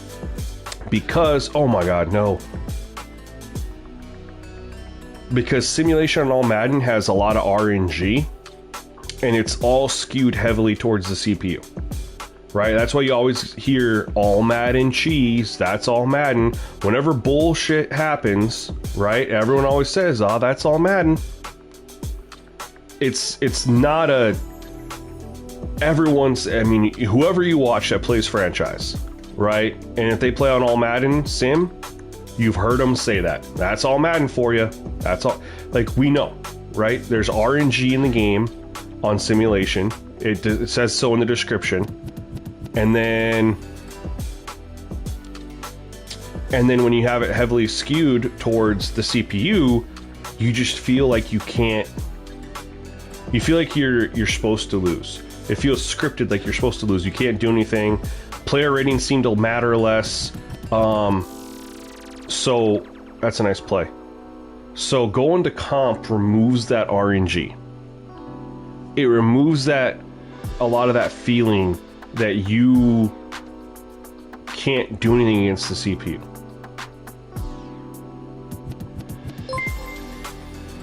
Because, oh my god, no. Because simulation on all Madden has a lot of RNG, and it's all skewed heavily towards the CPU. Right? That's why you always hear all Madden cheese, that's all Madden. Whenever bullshit happens, right? Everyone always says, oh, that's all Madden. It's not a... Everyone's, I mean, whoever you watch that plays franchise, right? And if they play on all Madden sim, you've heard them say that. That's all Madden for you. That's all. Like, we know, right? There's RNG in the game on simulation. It says so in the description. And then when you have it heavily skewed towards the CPU, you just feel like you can't. You feel like you're supposed to lose. It feels scripted, like you're supposed to lose. You can't do anything. Player ratings seem to matter less. So that's a nice play. So going to comp removes that RNG. It removes a lot of that feeling that you can't do anything against the CPU.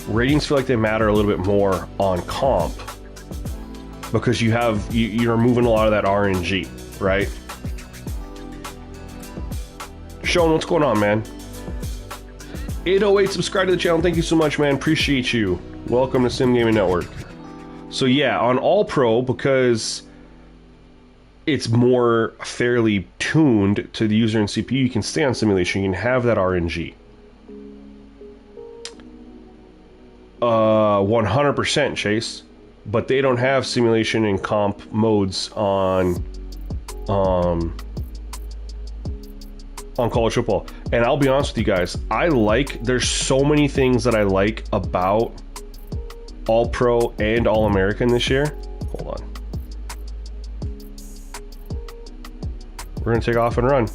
Ratings feel like they matter a little bit more on comp because you're removing a lot of that RNG, right? Sean, what's going on, man? 808, subscribe to the channel. Thank you so much, man. Appreciate you. Welcome to Simgamingnetwork. So yeah, on All Pro, because it's more fairly tuned to the user and CPU, you can stay on simulation. You can have that RNG. 100% Chase. but they don't have simulation and comp modes on college football. And I'll be honest with you guys, there's so many things that I like about All Pro and All American this year. Hold on. We're gonna take off and run.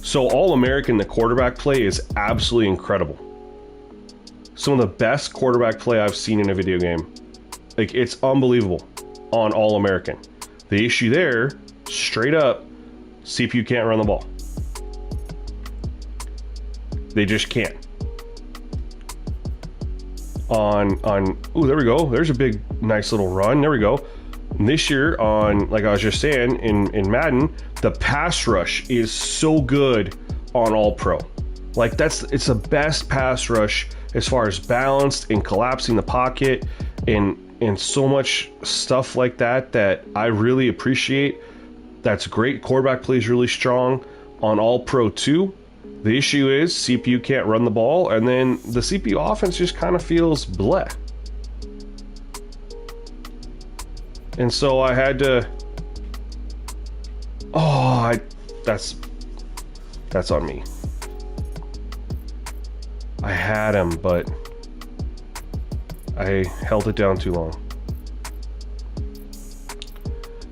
So All American, the quarterback play is absolutely incredible. Some of the best quarterback play I've seen in a video game. Like, it's unbelievable on All American. The issue there, straight up, CPU can't run the ball. They just can't. Ooh, there we go. There's a big, nice little run. There we go. And this year like I was just saying, in Madden, the pass rush is so good on All Pro. Like, it's the best pass rush as far as balanced and collapsing the pocket and so much stuff like that I really appreciate. That's great. Quarterback play is really strong on All Pro 2. The issue is CPU can't run the ball, and then the CPU offense just kind of feels bleh. And so I had to... That's on me. I had him, but I held it down too long.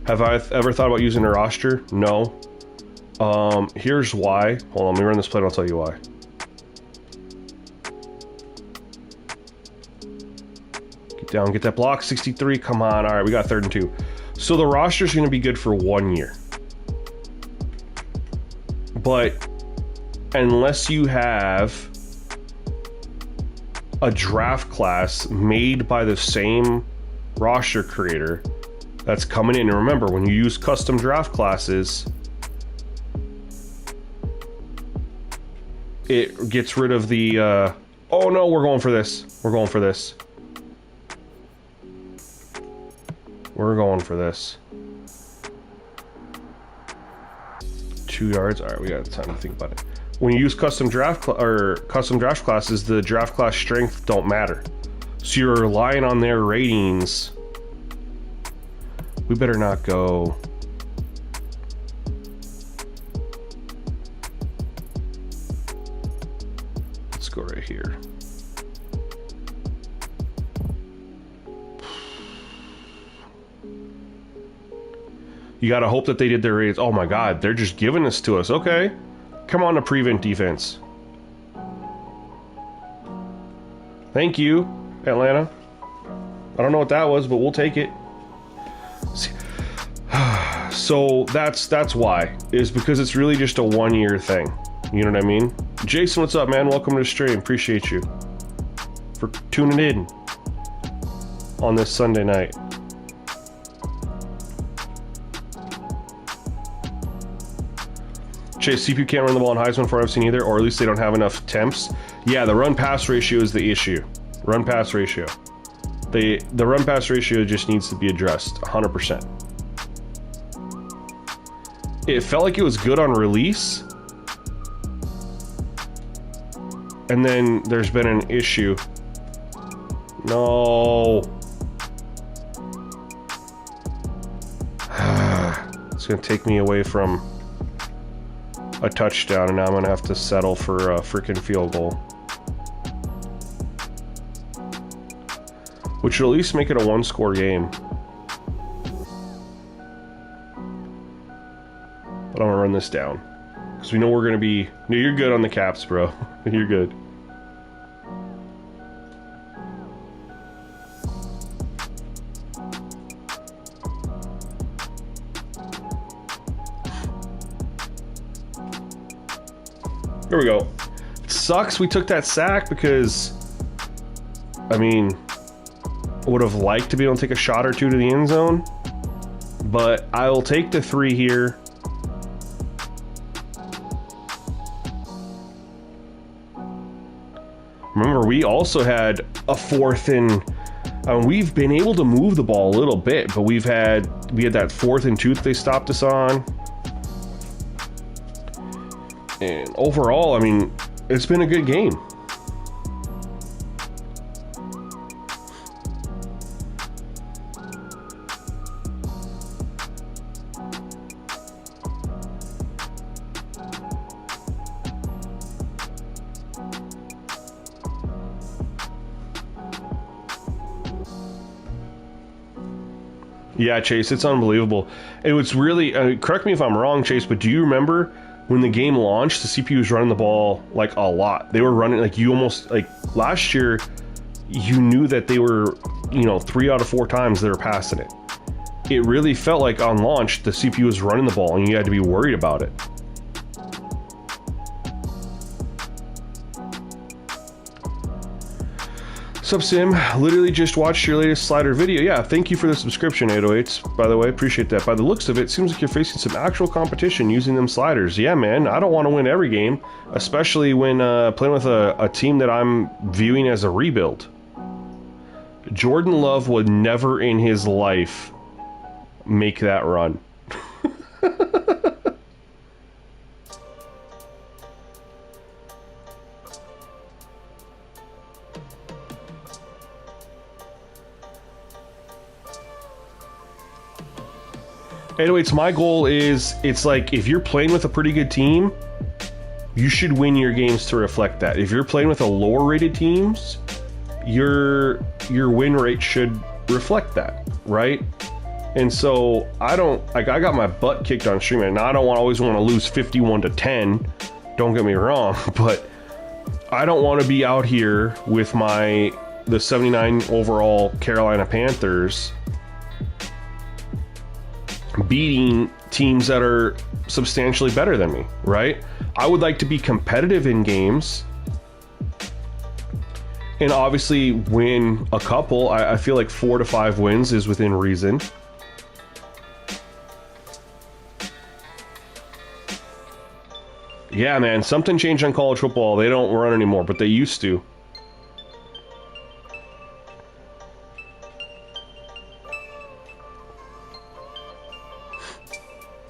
Have I ever thought about using a roster? No. Here's why. Hold on, let me run this play and I'll tell you why. Get down, get that block. 63, come on. All right, we got 3rd and 2. So the roster's going to be good for 1 year. But unless you have a draft class made by the same roster creator that's coming in, and remember, when you use custom draft classes, it gets rid of the oh no, we're going for this. We're going for this. 2 yards. All right, we got time to think about it. When you use custom draft classes, the draft class strength don't matter. So you're relying on their ratings. We better not go. Let's go right here. You gotta hope that they did their ratings. Oh my god, they're just giving this to us. Okay. Come on to prevent defense. Thank you, Atlanta. I don't know what that was, but we'll take it. So that's why. Is because it's really just a 1 year thing. You know what I mean? Jason, what's up, man? Welcome to the stream. Appreciate you for tuning in on this Sunday night. Chase, CPU can't run the ball in Heisman for I've seen either, or at least they don't have enough attempts. Yeah, the run-pass ratio is the issue. Run-pass ratio. The run-pass ratio just needs to be addressed, 100%. It felt like it was good on release, and then there's been an issue. No. It's going to take me away from a touchdown, and now I'm gonna have to settle for a freaking field goal, which will at least make it a 1-score game. But I'm gonna run this down because we know we're gonna be. No, you're good on the caps, bro. You're good. There we go. It sucks we took that sack because, I mean, I would have liked to be able to take a shot or two to the end zone, but I will take the 3 here. Remember, we also had a 4th and we've been able to move the ball a little bit, but we had that 4th and 2 that they stopped us on. And overall, I mean, it's been a good game. Yeah, Chase, it's unbelievable. It was really, correct me if I'm wrong, Chase, but do you remember when the game launched, the CPU was running the ball like a lot? They were running like you almost, like last year, you knew that they were, 3 out of 4 times they were passing it. It really felt like on launch, the CPU was running the ball and you had to be worried about it. Sup, Sim? Literally just watched your latest slider video. Yeah, thank you for the subscription, 808s. By the way, appreciate that. By the looks of it, seems like you're facing some actual competition using them sliders. Yeah, man, I don't want to win every game, especially when playing with a team that I'm viewing as a rebuild. Jordan Love would never in his life make that run. Anyways, my goal is, it's like, if you're playing with a pretty good team, you should win your games to reflect that. If you're playing with a lower rated teams, your win rate should reflect that, right? And so I got my butt kicked on stream, and I don't always want to lose 51-10. Don't get me wrong, but I don't want to be out here with the 79 overall Carolina Panthers beating teams that are substantially better than me, right? I would like to be competitive in games and obviously win a couple. I feel like 4 to 5 wins is within reason. Yeah, man, something changed on college football. They don't run anymore, but they used to.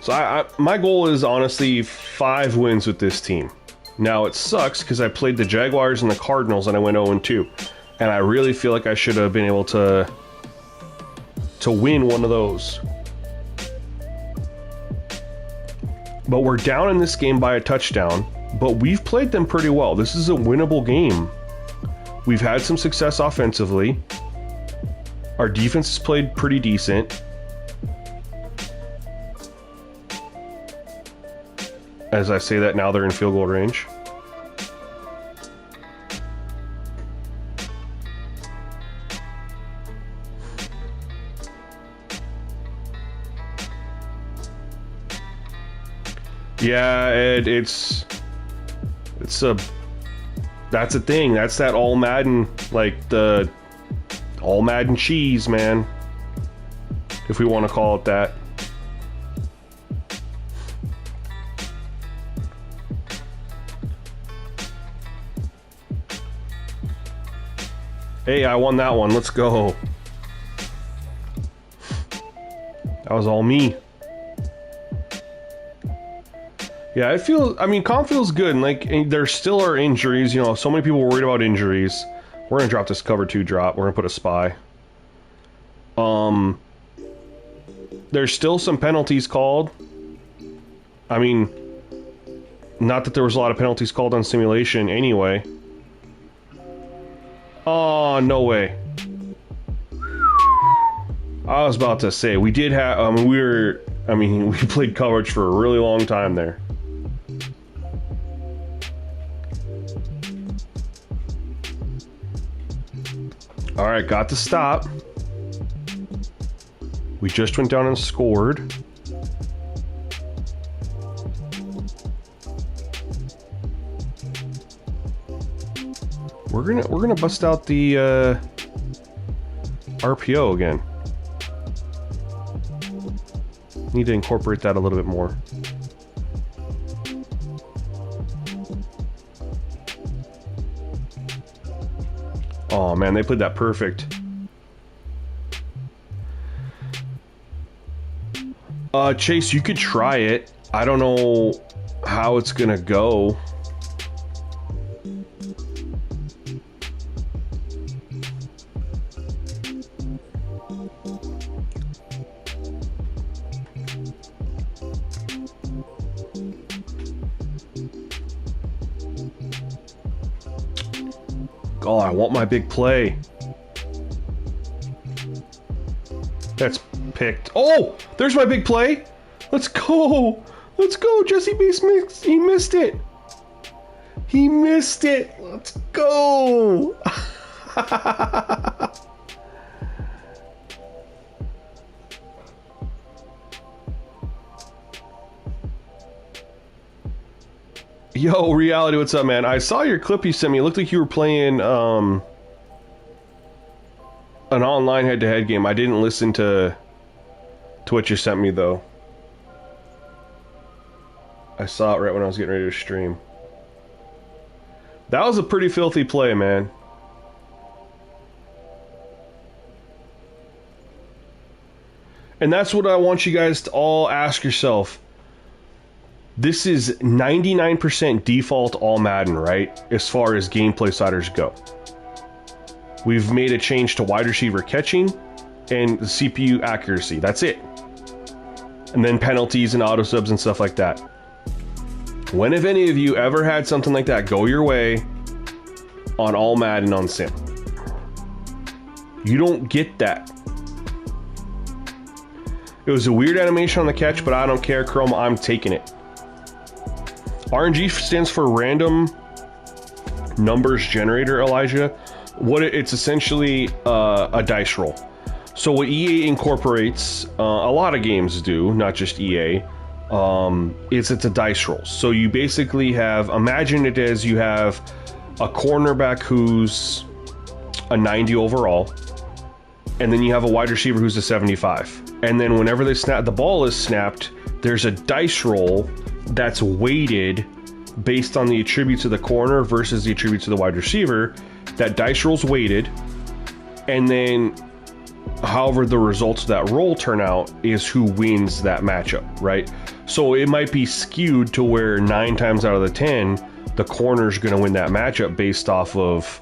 So my goal is honestly 5 wins with this team. Now it sucks because I played the Jaguars and the Cardinals and I went 0-2, and I really feel like I should have been able to win one of those. But we're down in this game by a touchdown, but we've played them pretty well. This is a winnable game. We've had some success offensively. Our defense has played pretty decent. As I say that, now they're in field goal range. Yeah, Ed, that's a thing. That's that all Madden, like the all Madden cheese, man. If we want to call it that. Hey, I won that one. Let's go. That was all me. Yeah, comp feels good, and like, there still are injuries, so many people worried about injuries. We're gonna drop this cover 2 drop. We're gonna put a spy. There's still some penalties called. Not that there was a lot of penalties called on simulation anyway. Oh, no way. I was about to say, we did have, we played coverage for a really long time there. Alright, got the stop. We just went down and scored. We're gonna bust out the RPO again. Need to incorporate that a little bit more. Oh man, they played that perfect. Chase, you could try it. I don't know how it's gonna go. Oh, I want my big play. That's picked. Oh, there's my big play. Let's go. Let's go. Jesse Bates missed. He missed it. He missed it. Let's go. Yo, Reality, what's up, man? I saw your clip you sent me. It looked like you were playing an online head-to-head game. I didn't listen to what you sent me, though. I saw it right when I was getting ready to stream. That was a pretty filthy play, man. And that's what I want you guys to all ask yourself. This is 99% default all Madden, right? As far as gameplay sliders go. We've made a change to wide receiver catching and the CPU accuracy. That's it. And then penalties and auto subs and stuff like that. When have any of you ever had something like that go your way on all Madden on Sim? You don't get that. It was a weird animation on the catch, but I don't care, Chrome. I'm taking it. RNG stands for Random Numbers Generator, Elijah. It's essentially a dice roll. So what EA incorporates, a lot of games do, not just EA, it's a dice roll. So you basically have, imagine it as you have a cornerback who's a 90 overall, and then you have a wide receiver who's a 75. And then whenever they snap, the ball is snapped, there's a dice roll that's weighted based on the attributes of the corner versus the attributes of the wide receiver. That dice roll's weighted, and then however the results of that roll turn out is who wins that matchup, right? So it might be skewed to where 9 times out of the 10 the corner's going to win that matchup based off of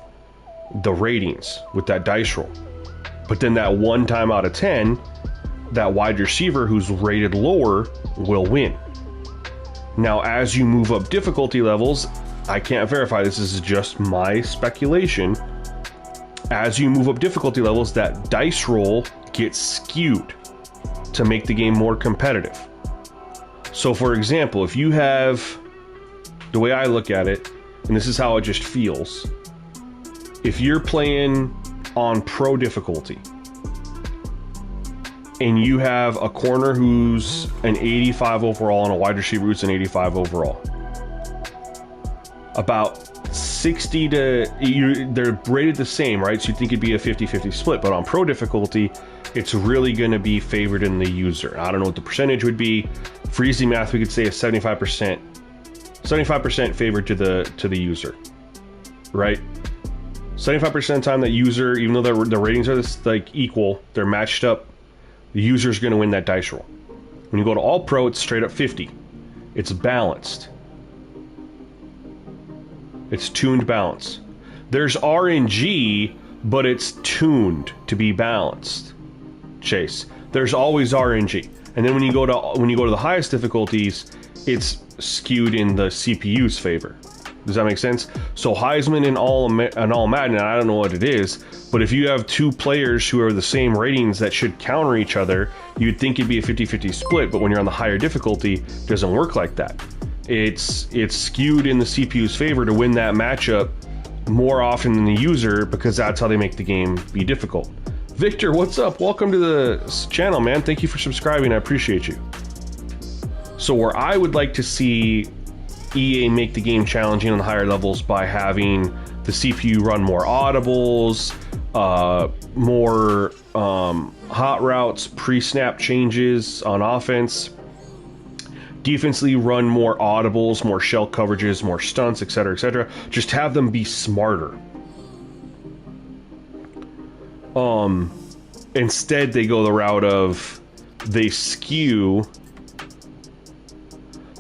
the ratings with that dice roll. But then that 1 time out of 10, that wide receiver who's rated lower will win. Now, as you move up difficulty levels, I can't verify, this is just my speculation. As you move up difficulty levels, that dice roll gets skewed to make the game more competitive. So, for example, if you have, the way I look at it, and this is how it just feels, if you're playing on pro difficulty, and you have a corner who's an 85 overall and a wide receiver who's an 85 overall, about 60 to, they're rated the same, right? So you think it'd be a 50-50 split, but on pro difficulty, it's really going to be favored in the user. I don't know what the percentage would be. For easy math, we could say a 75% favored to the user, right? 75% of the time that user, even though the ratings are like equal, they're matched up, the user's going to win that dice roll. When you go to all pro, it's straight up 50. It's balanced. It's tuned balance. There's RNG, but it's tuned to be balanced. Chase. There's always RNG. And then when you go to the highest difficulties, it's skewed in the CPU's favor. Does that make sense? So Heisman and all Madden, I don't know what it is, but if you have 2 players who are the same ratings that should counter each other, you'd think it'd be a 50-50 split, but when you're on the higher difficulty, it doesn't work like that. It's skewed in the CPU's favor to win that matchup more often than the user, because that's how they make the game be difficult. Victor, what's up? Welcome to the channel, man. Thank you for subscribing. I appreciate you. So where I would like to see EA make the game challenging on the higher levels by having the CPU run more audibles, more hot routes, pre-snap changes on offense, defensively run more audibles, more shell coverages, more stunts, etc., etc. Just have them be smarter. Instead, they go the route of they skew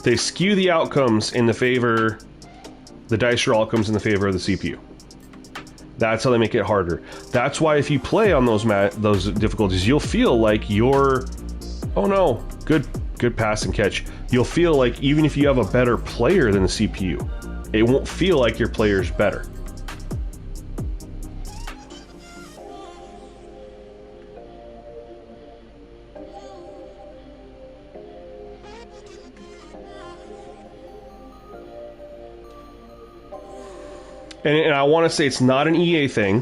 the outcomes in the favor, the dice roll outcomes in the favor of the CPU. That's how they make it harder. That's why if you play on those difficulties, you'll feel like you're, oh no, good pass and catch. You'll feel like even if you have a better player than the CPU, it won't feel like your player's better. And I want to say it's not an EA thing.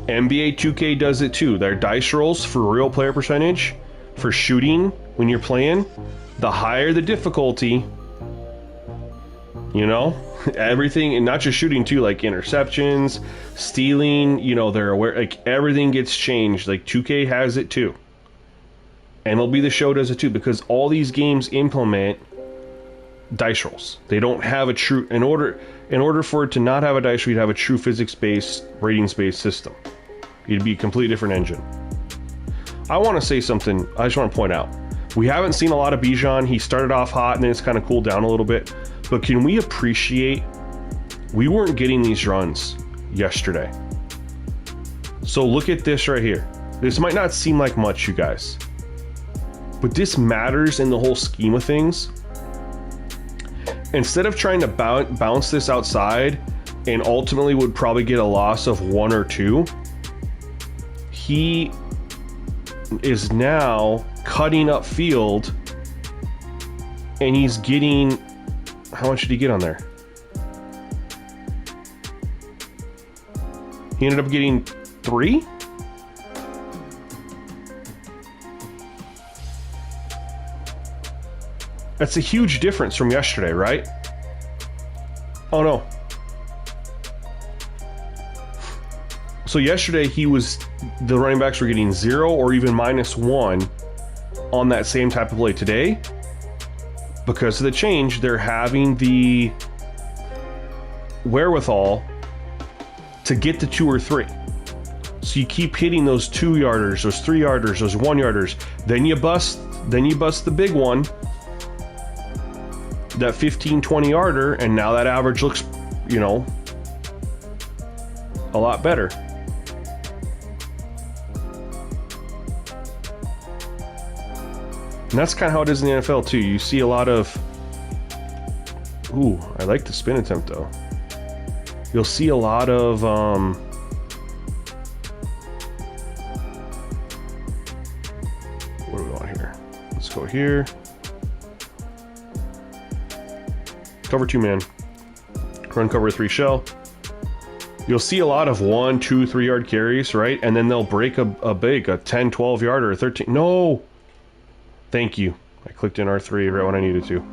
NBA 2K does it too. Their dice rolls for real player percentage for shooting when you're playing, the higher the difficulty, you know, everything, and not just shooting too, like interceptions, stealing, you know, they're aware, like everything gets changed. Like 2K has it too. MLB The Show does it too, because all these games implement dice rolls. They don't have a true, in order for it to not have a dice roll, you'd have a true physics-based, ratings-based system. It'd be a completely different engine. I want to say something, I just want to point out. We haven't seen a lot of Bijan. He started off hot and then it's kind of cooled down a little bit. But can we appreciate, we weren't getting these runs yesterday. So look at this right here. This might not seem like much, you guys, but this matters in the whole scheme of things. Instead of trying to bounce this outside and ultimately would probably get a loss of 1 or 2, he is now cutting up field and he's getting, how much did he get on there? He ended up getting 3? That's a huge difference from yesterday, right? Oh no. So yesterday the running backs were getting 0 or even -1 on that same type of play. Today, because of the change, they're having the wherewithal to get to 2 or 3. So you keep hitting those 2-yarders, those 3-yarders, those 1-yarders. Then you bust the big one, that 15, 20-yarder, and now that average looks, you know, a lot better. And that's kind of how it is in the NFL too. You see a lot of, ooh, I like the spin attempt though. You'll see a lot of, what do we want here? Let's go here. Cover 2 man. Run cover 3 shell. You'll see a lot of 1, 2, 3 yard carries, right? And then they'll break a 10, 12 yarder, 13. No! Thank you. I clicked in R3 right when I needed to.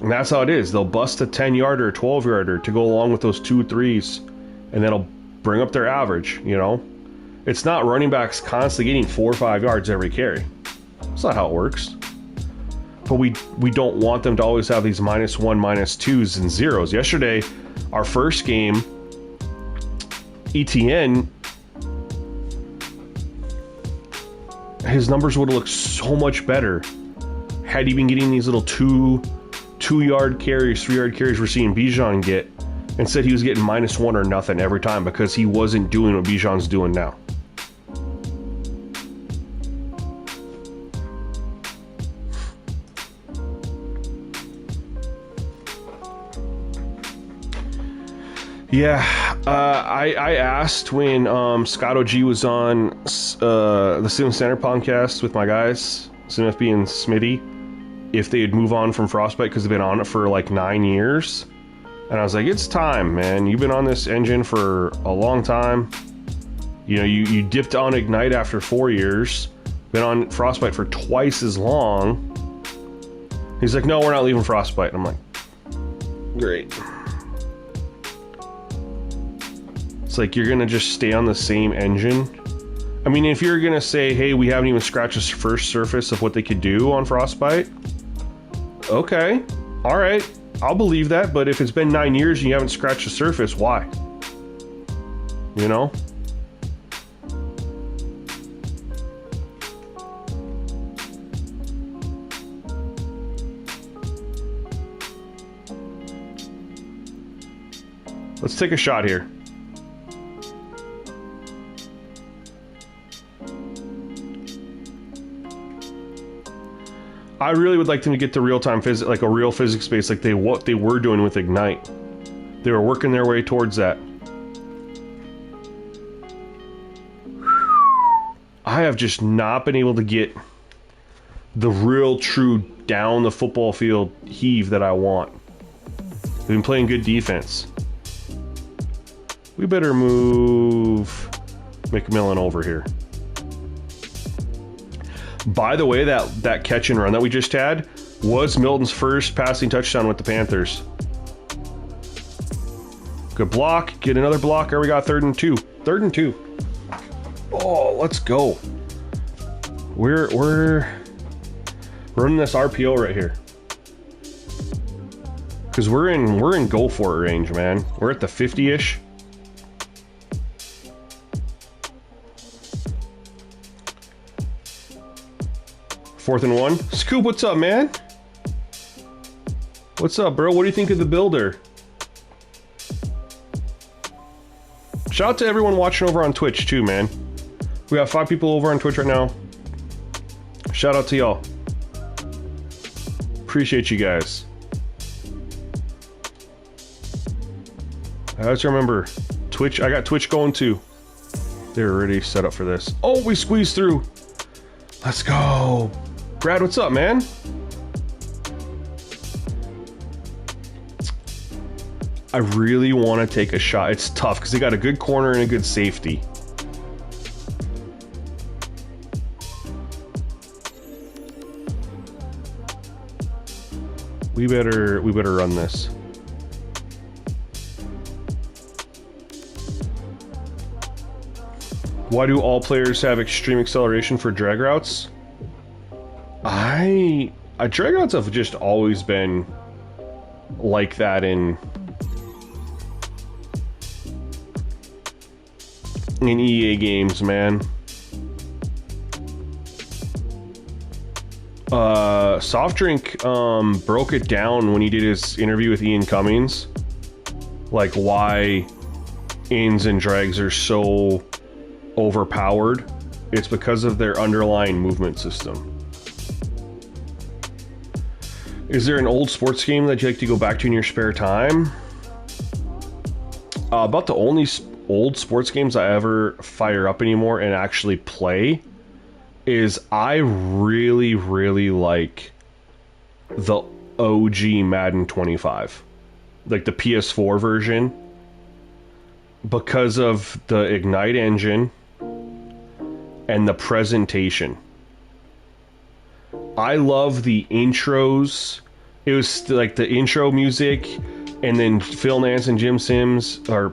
And that's how it is. They'll bust a 10-yarder, 12-yarder to go along with those 2 3s, and that'll bring up their average, you know? It's not running backs constantly getting 4 or 5 yards every carry. That's not how it works. But we don't want them to always have these -1, -2s, and 0s. Yesterday, our first game, ETN, his numbers would have looked so much better had he been getting these little 2-yard carries, 3-yard carries we're seeing Bijan get. Instead, he was getting -1 or nothing every time because he wasn't doing what Bijan's doing now. Yeah, I asked when Scott OG was on the Sim Center podcast with my guys, SimFB and Smitty, if they'd move on from Frostbite because they've been on it for like 9 years. And I was like, it's time, man. You've been on this engine for a long time. You know, you dipped on Ignite after 4 years. Been on Frostbite for twice as long. He's like, no, we're not leaving Frostbite. And I'm like, great. It's like, you're going to just stay on the same engine? I mean, if you're going to say, hey, we haven't even scratched the first surface of what they could do on Frostbite, okay, all right, I'll believe that. But if it's been 9 years and you haven't scratched the surface, why? You know? Let's take a shot here. I really would like them to get to real-time physics, like a real physics space, like what they were doing with Ignite. They were working their way towards that. I have just not been able to get the real, true down the football field heave that I want. They've been playing good defense. We better move McMillan over here. By the way, that catch and run that we just had was Milton's first passing touchdown with the Panthers. Good block. Get another block. There we got 3rd and 2. 3rd and 2. Oh, let's go. We're running this RPO right here. Cause we're in go for it range, man. We're at the 50-ish. Fourth and 1. Scoop, what's up, man? What's up, bro? What do you think of the builder? Shout out to everyone watching over on Twitch too, man. We got 5 people over on Twitch right now. Shout out to y'all. Appreciate you guys. I have to remember, Twitch, I got Twitch going too. They're already set up for this. Oh, we squeezed through. Let's go. Brad, what's up, man? I really want to take a shot. It's tough because they got a good corner and a good safety. We better run this. Why do all players have extreme acceleration for drag routes? Drag routes have just always been like that in EA games, man. Soft Drink broke it down when he did his interview with Ian Cummings, like why ins and drags are so overpowered. It's because of their underlying movement system. Is there an old sports game that you like to go back to in your spare time? About the only old sports games I ever fire up anymore and actually play is I really, really like the OG Madden 25. Like the PS4 version. Because of the Ignite engine and the presentation. I love the intros. It was like the intro music, and then Phil Nance and Jim Sims, or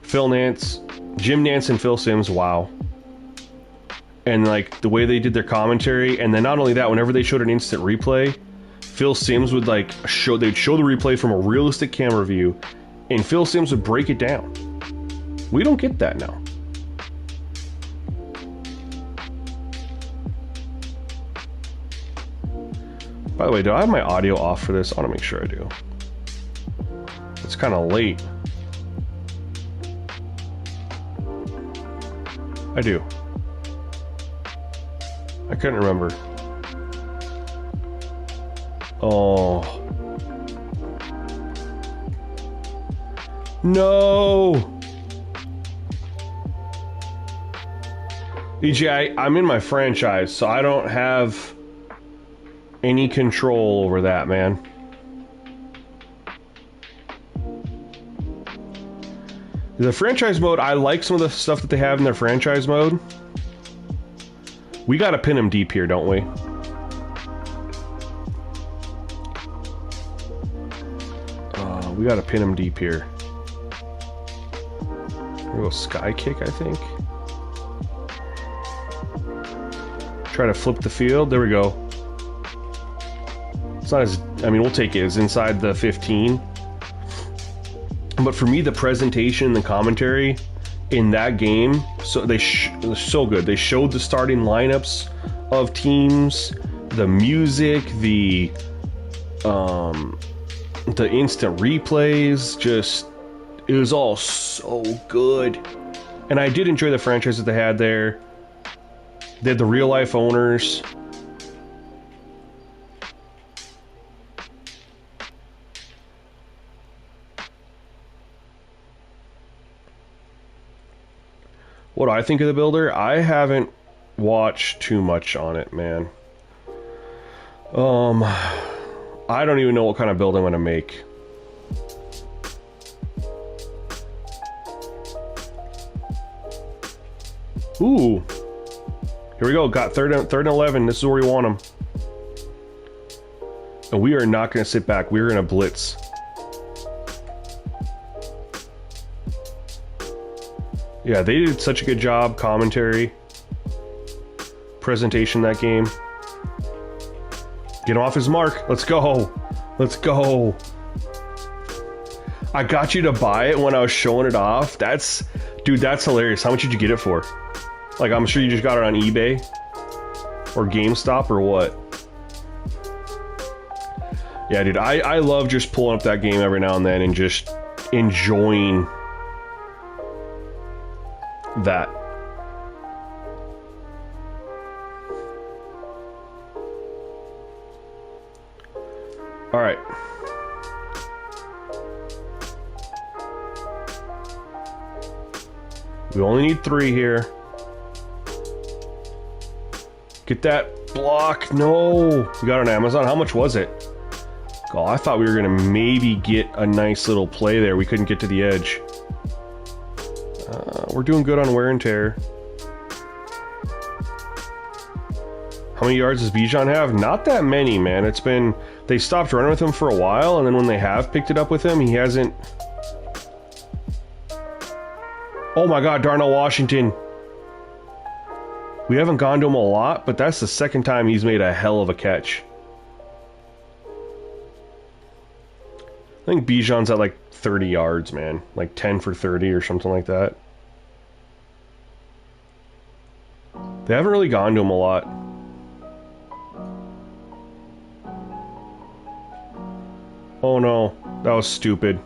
Jim Nance and Phil Sims, wow. And like the way they did their commentary, and then not only that, whenever they showed an instant replay, Phil Sims would they'd show the replay from a realistic camera view, and Phil Sims would break it down. We don't get that now. By the way, do I have my audio off for this? I want to make sure I do. It's kind of late. I do. I couldn't remember. Oh. No! EJ, I'm in my franchise, so I don't have any control over that, man. The franchise mode, I like some of the stuff that they have in their franchise mode. We gotta pin them deep here, don't we? We gotta pin them deep here. We'll go sky kick, I think. Try to flip the field. There we go. It's not as, I mean, we'll take it as inside the 15. But for me, the presentation, the commentary in that game, so they're so good. They showed the starting lineups of teams, the music, the instant replays, just, it was all so good. And I did enjoy the franchise that they had there. They had the real life owners. What do I think of the builder? I haven't watched too much on it, man. I don't even know what kind of build I'm gonna make. Ooh. Here we go. Got third and 11. This is where we want them. And we are not going to sit back. We're going to blitz. Yeah, they did such a good job. Commentary. Presentation that game. Get him off his mark. Let's go. Let's go. I got you to buy it when I was showing it off. Dude, that's hilarious. How much did you get it for? Like, I'm sure you just got it on eBay or GameStop or what? Yeah, dude, I love just pulling up that game every now and then and just enjoying that. All right. We only need 3 here. Get that block. No. We got it on Amazon. How much was it? Oh, I thought we were going to maybe get a nice little play there. We couldn't get to the edge. We're doing good on wear and tear. How many yards does Bijan have? Not that many, man. It's been... They stopped running with him for a while, and then when they have picked it up with him, he hasn't... Oh my god, Darnell Washington. We haven't gone to him a lot, but that's the second time he's made a hell of a catch. I think Bijan's at like 30 yards, man. Like 10 for 30 or something like that. They haven't really gone to him a lot. Oh no, that was stupid.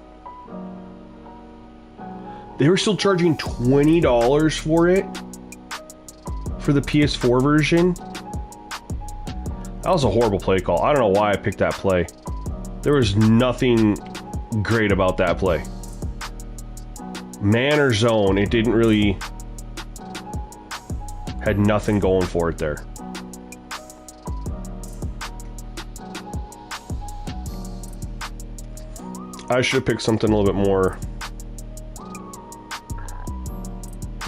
They were still charging $20 for it? For the PS4 version? That was a horrible play call. I don't know why I picked that play. There was nothing great about that play. Man or zone, it didn't really... Had nothing going for it there. I should have picked something a little bit more...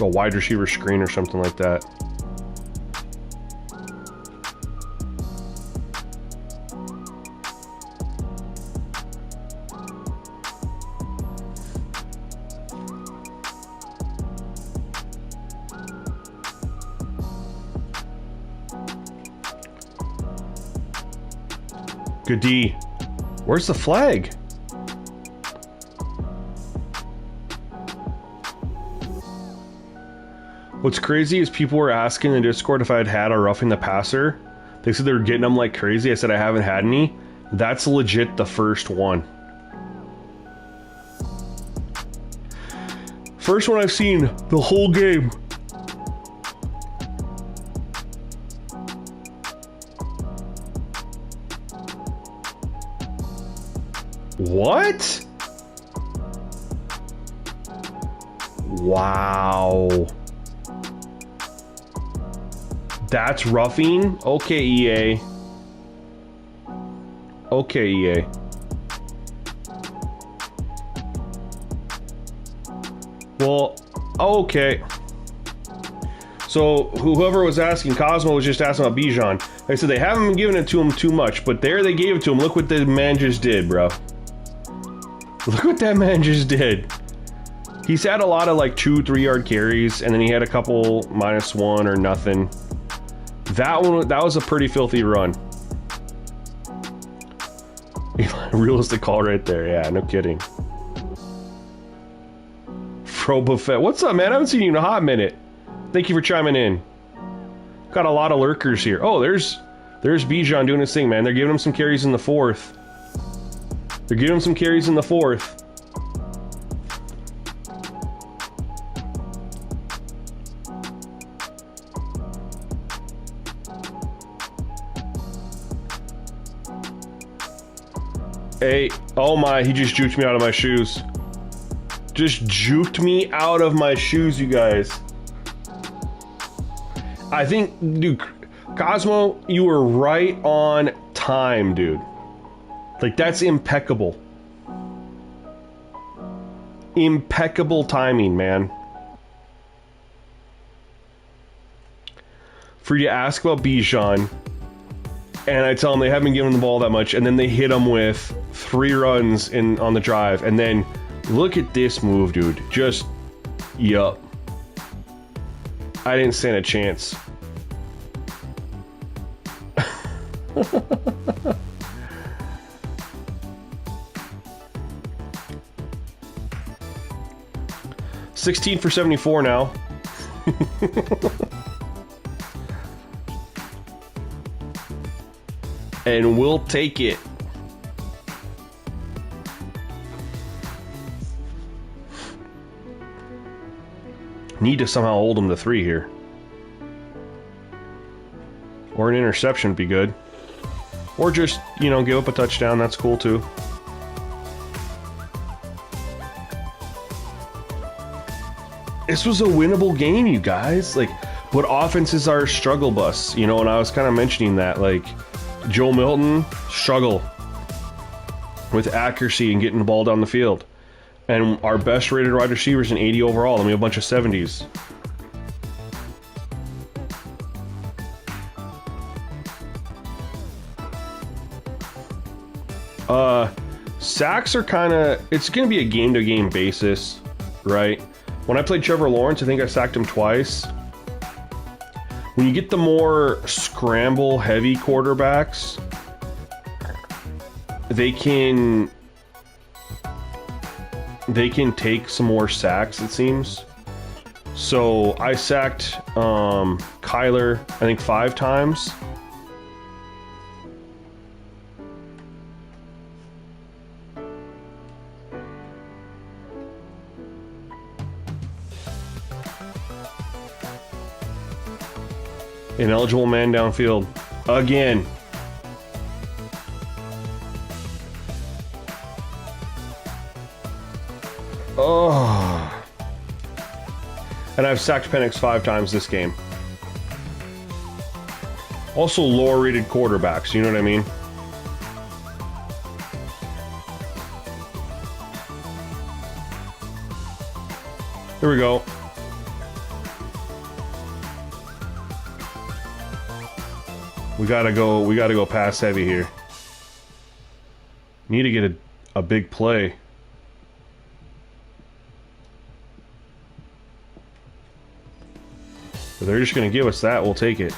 a wide receiver screen or something like that. Good D. Where's the flag? What's crazy is people were asking in Discord if I had a roughing the passer. They said they were getting them like crazy. I said I haven't had any. That's legit the first one. First one I've seen the whole game. What? Wow. That's roughing? Okay, EA. Okay, EA. Well, okay. So, whoever was asking, Cosmo was just asking about Bijan. I said they haven't been giving it to him too much, but there they gave it to him. Look what the man just did, bro. Look what that man just did. He's had a lot of like 2-3 yard carries, and then he had a couple -1 or nothing. That was a pretty filthy run. Realistic call right there. Yeah, no kidding. Fro Buffet. What's up, man? I haven't seen you in a hot minute. Thank you for chiming in. Got a lot of lurkers here. Oh, there's Bijan doing his thing, man. They're giving him some carries in the fourth. They're giving him some carries in the fourth. Hey, oh my, he just juked me out of my shoes. Just juked me out of my shoes, you guys. I think, dude, Cosmo, you were right on time, dude. Like, that's impeccable. Impeccable timing, man. for you to ask about Bijan, and I tell them they haven't been given the ball that much, and then they hit them with 3 runs on the drive, and then look at this move, dude. Just, yup. I didn't stand a chance. $16 for 74 now. And we'll take it. Need to somehow hold him to 3 here. Or an interception would be good. Or just, you know, give up a touchdown. That's cool too. This was a winnable game, you guys. Like, what offenses are struggle bus? You know, and I was kind of mentioning that. Like, Joe Milton, struggle with accuracy and getting the ball down the field. And our best rated wide receivers in 80 overall. And we have a bunch of 70s. Sacks are kind of, it's going to be a game-to-game basis, right? When I played Trevor Lawrence, I think I sacked him twice. When you get the more scramble-heavy quarterbacks, they can take some more sacks, it seems. So I sacked Kyler, I think 5 times. Ineligible man downfield. Again. Oh. And I've sacked Penix 5 times this game. Also lower rated quarterbacks, you know what I mean? Here we go. We gotta go pass heavy here. Need to get a big play. If they're just gonna give us that, we'll take it.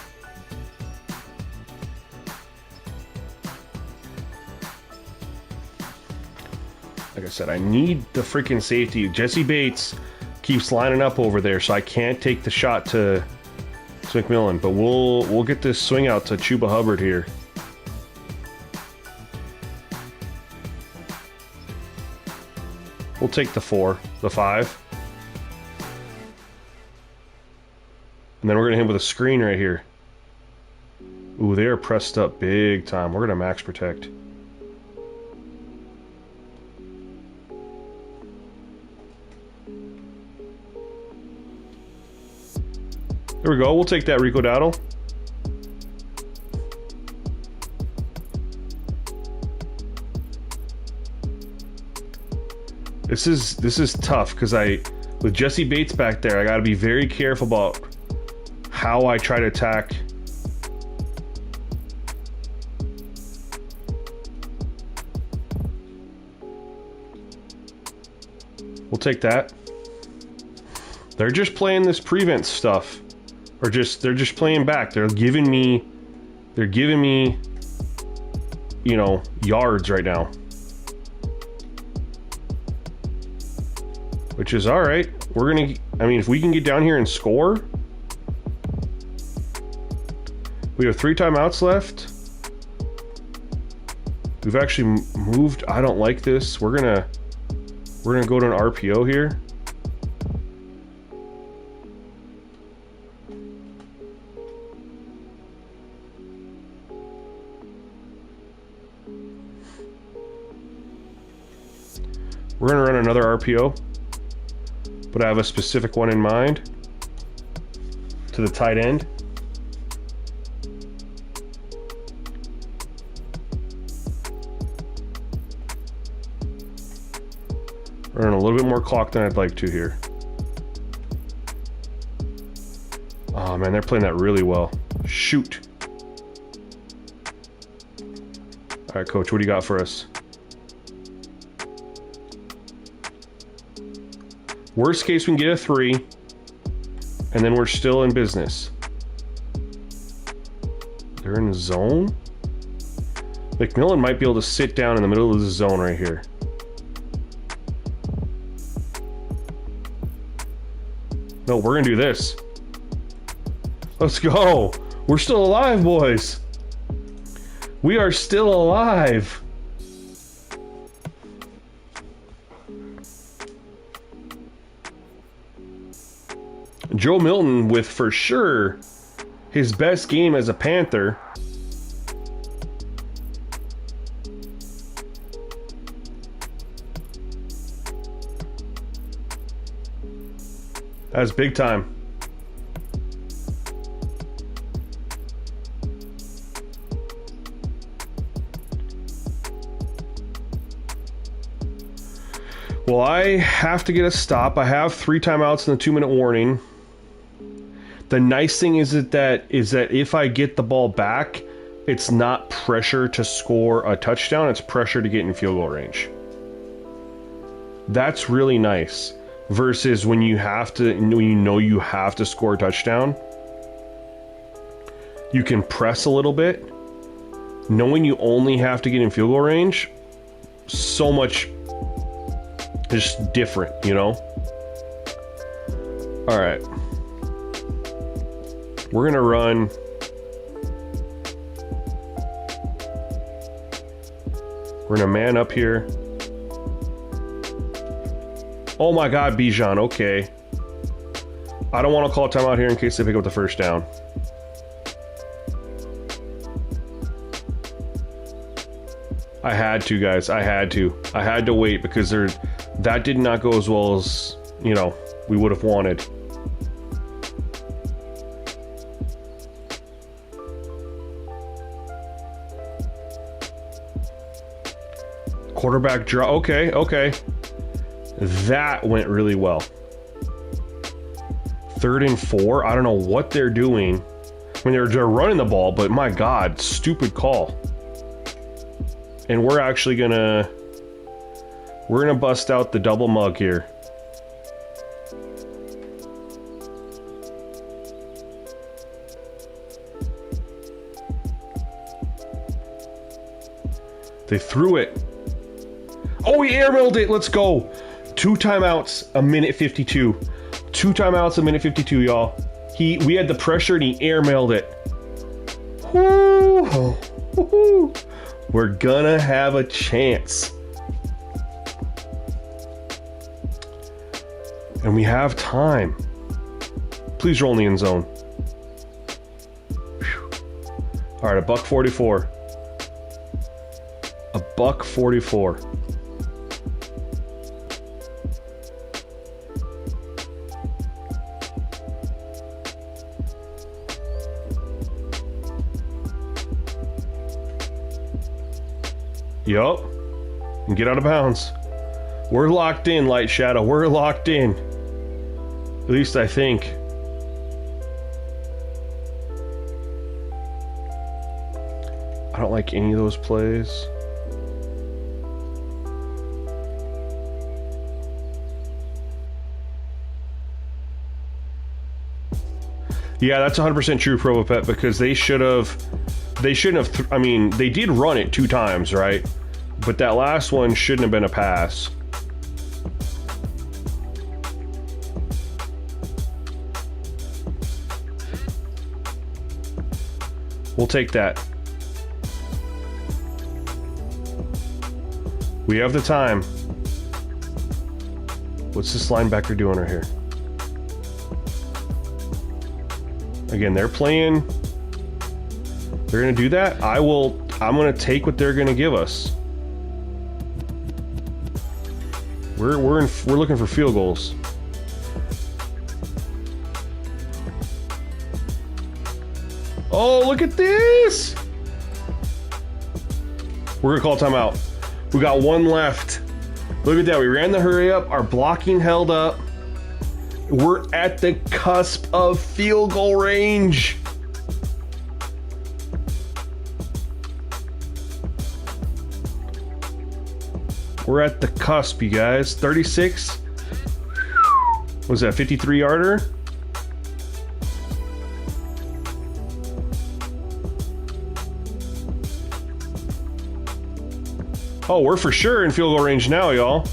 Like I said, I need the freaking safety. Jesse Bates keeps lining up over there, so I can't take the shot to McMillan, but we'll get this swing out to Chuba Hubbard here. We'll take the 5. And then we're gonna hit him with a screen right here. Ooh, they are pressed up big time. We're gonna max protect. There we go. We'll take that, Rico Dowdle. This is tough because with Jesse Bates back there, I got to be very careful about how I try to attack. We'll take that. They're just playing this prevent stuff. Or they're just playing back. They're giving me, you know, yards right now. Which is alright. I mean, if we can get down here and score. We have 3 timeouts left. We've actually moved. I don't like this. We're gonna go to an RPO here. We're going to run another RPO, but I have a specific one in mind to the tight end. Running a little bit more clock than I'd like to here. Oh man, they're playing that really well. Shoot. All right, coach, what do you got for us? Worst case, we can get a 3, and then we're still in business. They're in the zone? McMillan might be able to sit down in the middle of the zone right here. No, we're gonna do this. Let's go. We're still alive, boys. We are still alive. Joe Milton with, for sure, his best game as a Panther. That's big time. Well, I have to get a stop. I have 3 timeouts and a 2-minute warning. The nice thing is that if I get the ball back, it's not pressure to score a touchdown, it's pressure to get in field goal range. That's really nice. Versus when you know you have to score a touchdown, you can press a little bit. Knowing you only have to get in field goal range, so much just different, you know? All right. We're gonna run. We're gonna man up here. Oh my God, Bijan, okay. I don't want to call timeout here in case they pick up the first down. I had to, guys. I had to wait because that did not go as well as, you know, we would have wanted. Quarterback draw. Okay. That went really well. 3rd and 4. I don't know what they're doing. I mean, they're running the ball, but my God, stupid call. And we're actually gonna bust out the double mug here. They threw it. Oh, he airmailed it. Let's go. 2 timeouts, a minute 52. 2 timeouts, a minute 52, y'all. We had the pressure and he airmailed it. Woo! Woo-hoo. We're gonna have a chance. And we have time. Please roll in the end zone. Whew. All right, $144. $144. Yup. And get out of bounds. We're locked in, Light Shadow. We're locked in. At least I think. I don't like any of those plays. Yeah, that's 100% true, Probopet, because they shouldn't have, I mean, they did run it 2 times, right? But that last one shouldn't have been a pass. We'll take that. We have the time. What's this linebacker doing right here? Again, they're playing. They're gonna do that. I'm gonna take what they're gonna give us. We're looking for field goals. Oh, look at this! We're gonna call timeout. We got 1 left. Look at that. We ran the hurry up. Our blocking held up. We're at the cusp of field goal range. We're at the cusp, you guys. 36. What was that, 53-yarder? Oh, we're for sure in field goal range now, y'all.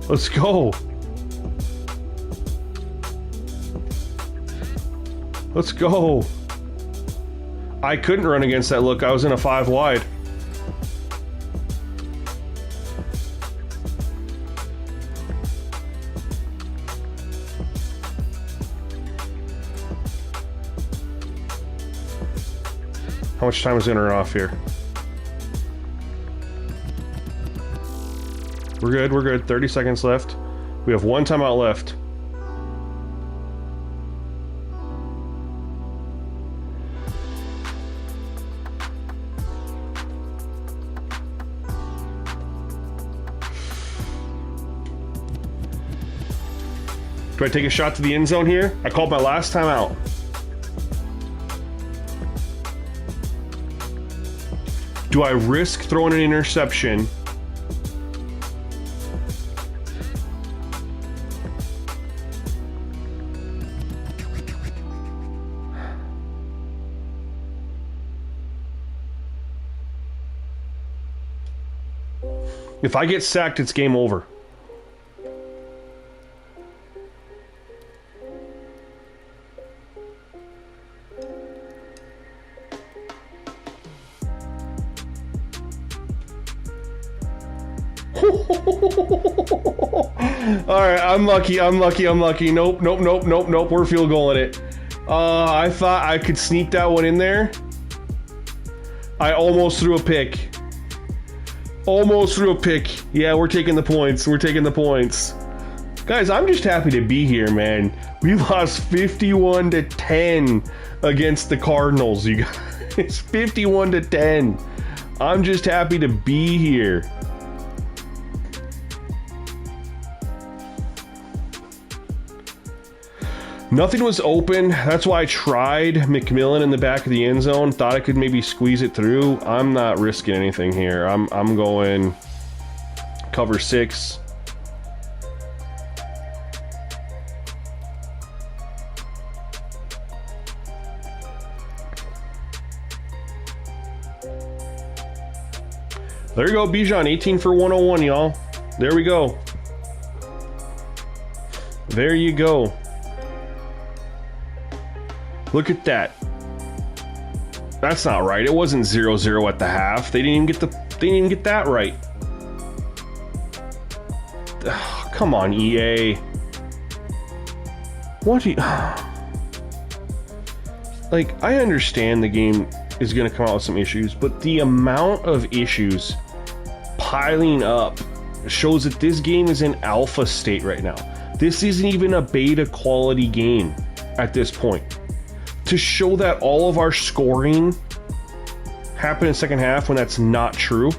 Let's go. Let's go. I couldn't run against that look. I was in a 5 wide. How much time is in or off here? We're good, we're good. 30 seconds left. We have 1 timeout left. Do I take a shot to the end zone here? I called my last timeout. Do I risk throwing an interception? If I get sacked, it's game over. Alright, I'm lucky. Nope. We're field goaling it. I thought I could sneak that one in there. I almost threw a pick. Yeah, we're taking the points. Guys, I'm just happy to be here, man. We lost 51-10 against the Cardinals, you guys. It's 51-10. I'm just happy to be here. Nothing was open. That's why I tried McMillan in the back of the end zone. Thought I could maybe squeeze it through. I'm not risking anything here. I'm going cover 6. There you go, Bijan, 18 for 101, y'all. There we go. There you go. Look at that. That's not right. It wasn't 0-0 at the half. They didn't even get that right. Ugh, come on, EA. What do you... Like, I understand the game is going to come out with some issues, but the amount of issues piling up shows that this game is in alpha state right now. This isn't even a beta quality game at this point. To show that all of our scoring happened in the second half when that's not true.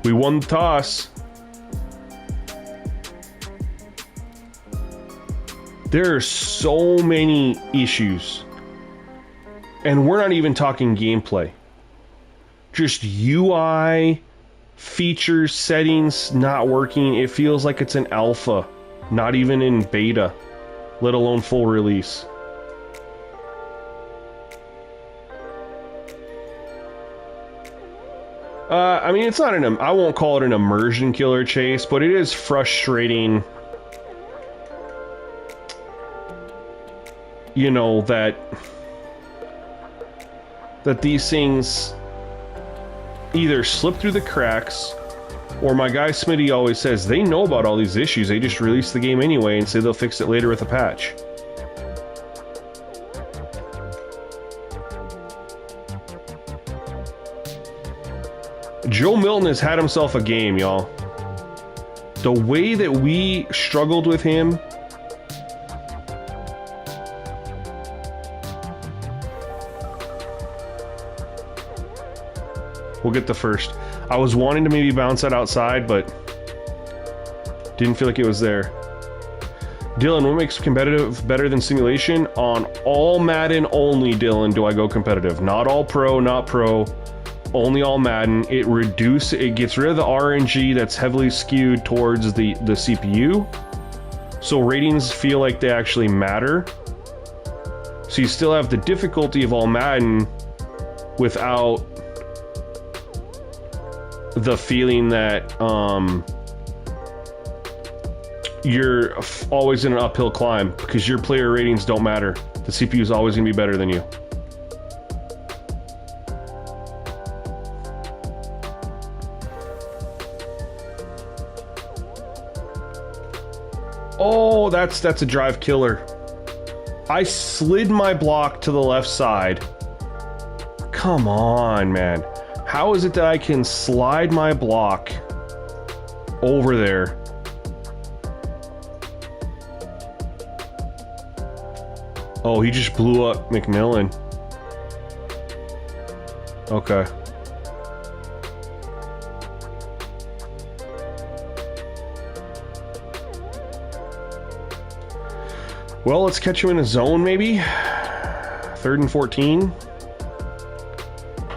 We won the toss. There are so many issues. And we're not even talking gameplay. Just UI, features, settings not working. It feels like it's an alpha, not even in beta, let alone full release. I mean, it's not I won't call it an immersion killer, Chase, but it is frustrating, you know, that these things either slip through the cracks, or my guy Smitty always says they know about all these issues, they just release the game anyway and say they'll fix it later with a patch. Joe Milton has had himself a game, y'all. The way that we struggled with him, we'll get the first. I was wanting to maybe bounce that outside, but didn't feel like it was there. Dylan, what makes competitive better than simulation? On all Madden only, Dylan, do I go competitive. Not all pro, not pro. Only all Madden. It gets rid of the RNG that's heavily skewed towards the CPU. So ratings feel like they actually matter. So you still have the difficulty of all Madden without the feeling that you're always in an uphill climb because your player ratings don't matter. The CPU is always going to be better than you. Oh, that's a drive killer. I slid my block to the left side. Come on, man. How is it that I can slide my block over there? Oh, he just blew up McMillan. Okay. Well, let's catch him in a zone, maybe. 3rd and 14.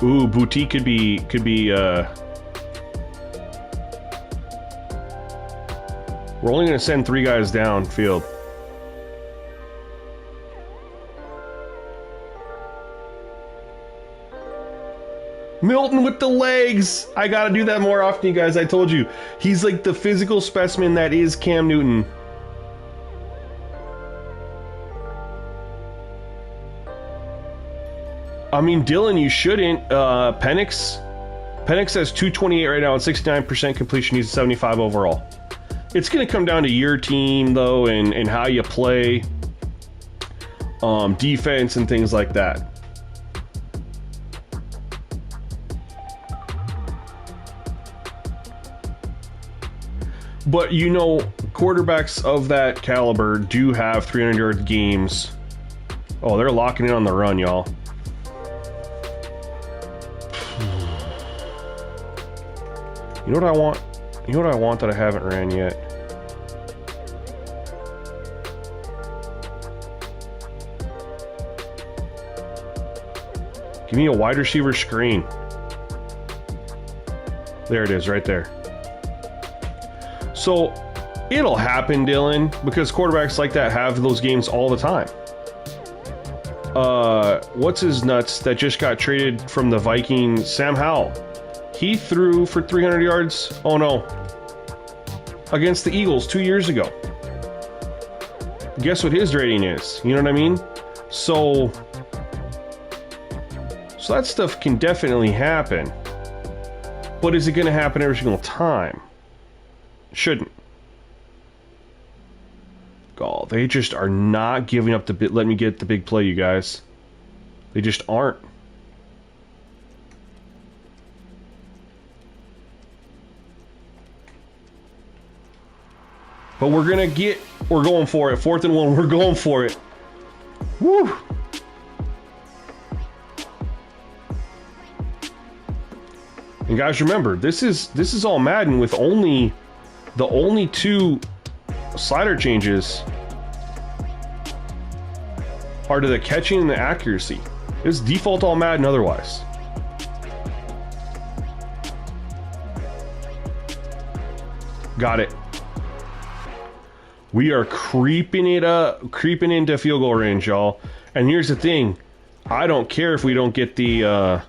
Ooh, Boutique could be. We're only gonna send 3 guys downfield. Milton with the legs! I gotta do that more often, you guys. I told you. He's like the physical specimen that is Cam Newton. I mean, Dylan, you shouldn't. Penix has 228 right now and 69% completion. He's a 75 overall. It's going to come down to your team, though, and how you play defense and things like that. But, you know, quarterbacks of that caliber do have 300-yard games. Oh, they're locking in on the run, y'all. You know what I want? You know what I want that I haven't ran yet? Give me a wide receiver screen. There it is, right there. So, it'll happen, Dylan, because quarterbacks like that have those games all the time. What's his nuts that just got traded from the Vikings? Sam Howell. He threw for 300 yards, oh no, against the Eagles 2 years ago. Guess what his rating is? You know what I mean? So that stuff can definitely happen. But is it going to happen every single time? Shouldn't. Oh, they just are not giving up the bit. Let me get the big play, you guys. They just aren't. But we're going for it. 4th and 1, we're going for it. Woo! And guys, remember, this is all Madden with the only 2 slider changes are to the catching and the accuracy. It's default all Madden otherwise. Got it. We are creeping into field goal range, y'all. And here's the thing. I don't care if we don't get the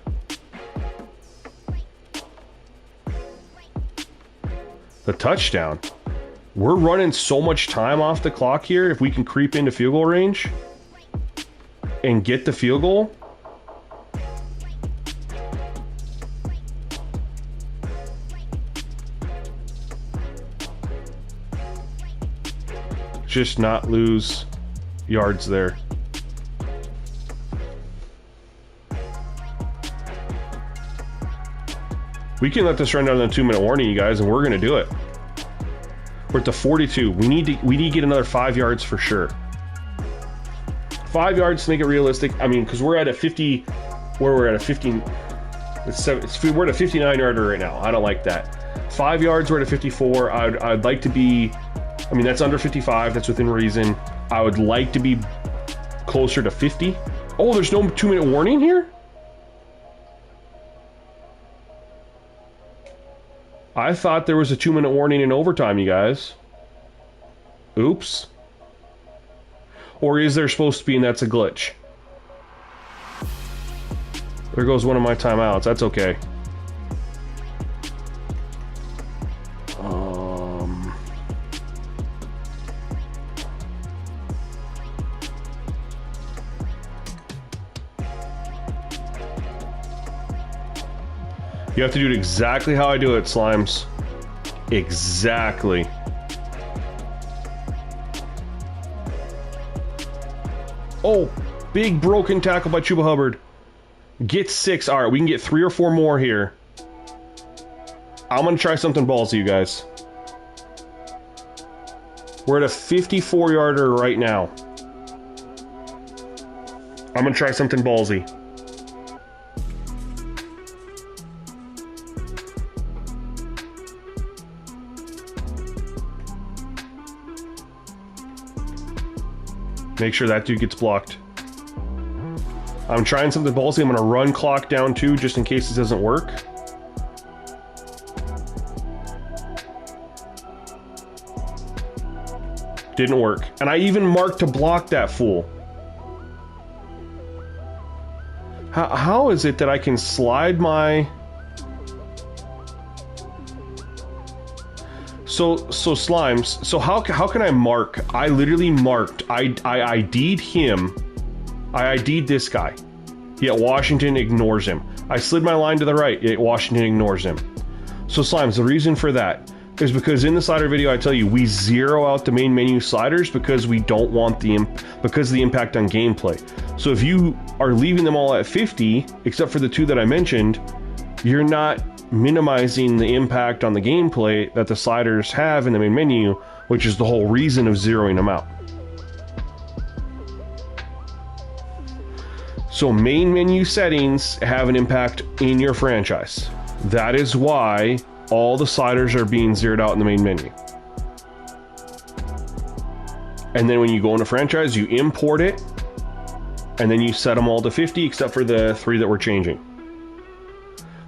touchdown. We're running so much time off the clock here. If we can creep into field goal range and get the field goal, just not lose yards there. We can let this run down to the 2-minute warning, you guys, and we're going to do it. We're at the 42. We need to get another 5 yards for sure. 5 yards to make it realistic. I mean, because we're at a 50, where we're at a 15. We're at a 59 yarder right now. I don't like that. 5 yards. We're at a 54. I'd like to be I mean, that's under 55. That's within reason. I would like to be closer to 50. Oh, there's no 2-minute warning here? I thought there was a 2-minute warning in overtime, you guys. Oops. Or is there supposed to be, and that's a glitch? There goes one of my timeouts. That's okay. You have to do it exactly how I do it, Slimes. Exactly. Oh, big broken tackle by Chuba Hubbard. Get 6. All right, we can get 3 or 4 more here. I'm going to try something ballsy, you guys. We're at a 54-yarder right now. I'm going to try something ballsy. Make sure that dude gets blocked. I'm trying something ballsy. I'm going to run clock down too, just in case this doesn't work. Didn't work. And I even marked to block that fool. How is it that I can slide my... So Slimes, so how can I mark? I literally marked. I ID'd him. I ID'd this guy. Yet Washington ignores him. I slid my line to the right, yet Washington ignores him. So Slimes, the reason for that is because in the slider video I tell you we zero out the main menu sliders because we don't want the impact on gameplay. So if you are leaving them all at 50, except for the 2 that I mentioned, you're not minimizing the impact on the gameplay that the sliders have in the main menu, which is the whole reason of zeroing them out. So main menu settings have an impact in your franchise. That is why all the sliders are being zeroed out in the main menu. And then when you go into franchise, you import it, and then you set them all to 50, except for the 3 that we're changing.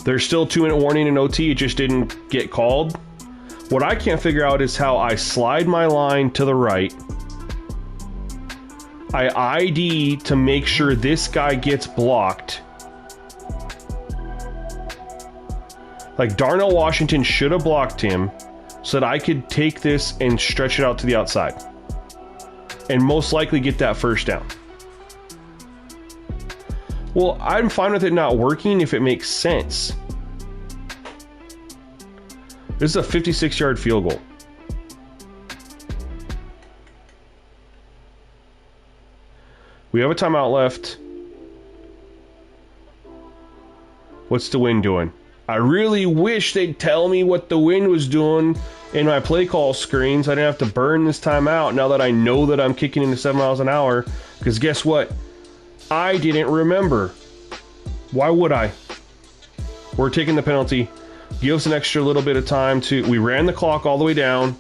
There's still 2-minute warning in OT, it just didn't get called. What I can't figure out is how I slide my line to the right. I ID to make sure this guy gets blocked. Like Darnell Washington should have blocked him so that I could take this and stretch it out to the outside. And most likely get that first down. Well, I'm fine with it not working if it makes sense. This is a 56-yard field goal. We have a timeout left. What's the wind doing? I really wish they'd tell me what the wind was doing in my play call screens. I didn't have to burn this timeout now that I know that I'm kicking into 7 miles an hour. Because guess what? I didn't remember. Why would I? We're taking the penalty. Give us an extra little bit of time to... We ran the clock all the way down.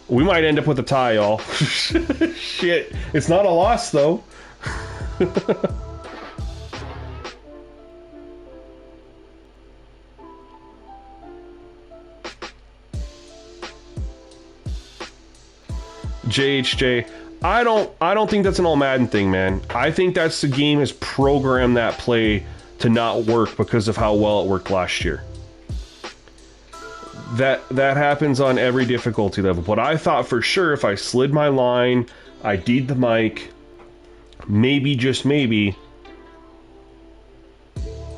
We might end up with a tie, y'all. Shit. It's not a loss, though. JHJ. I don't think that's an all Madden thing, man. I think that's the game has programmed that play to not work because of how well it worked last year. That happens on every difficulty level. But I thought for sure if I slid my line, ID'd the mic, maybe, just maybe,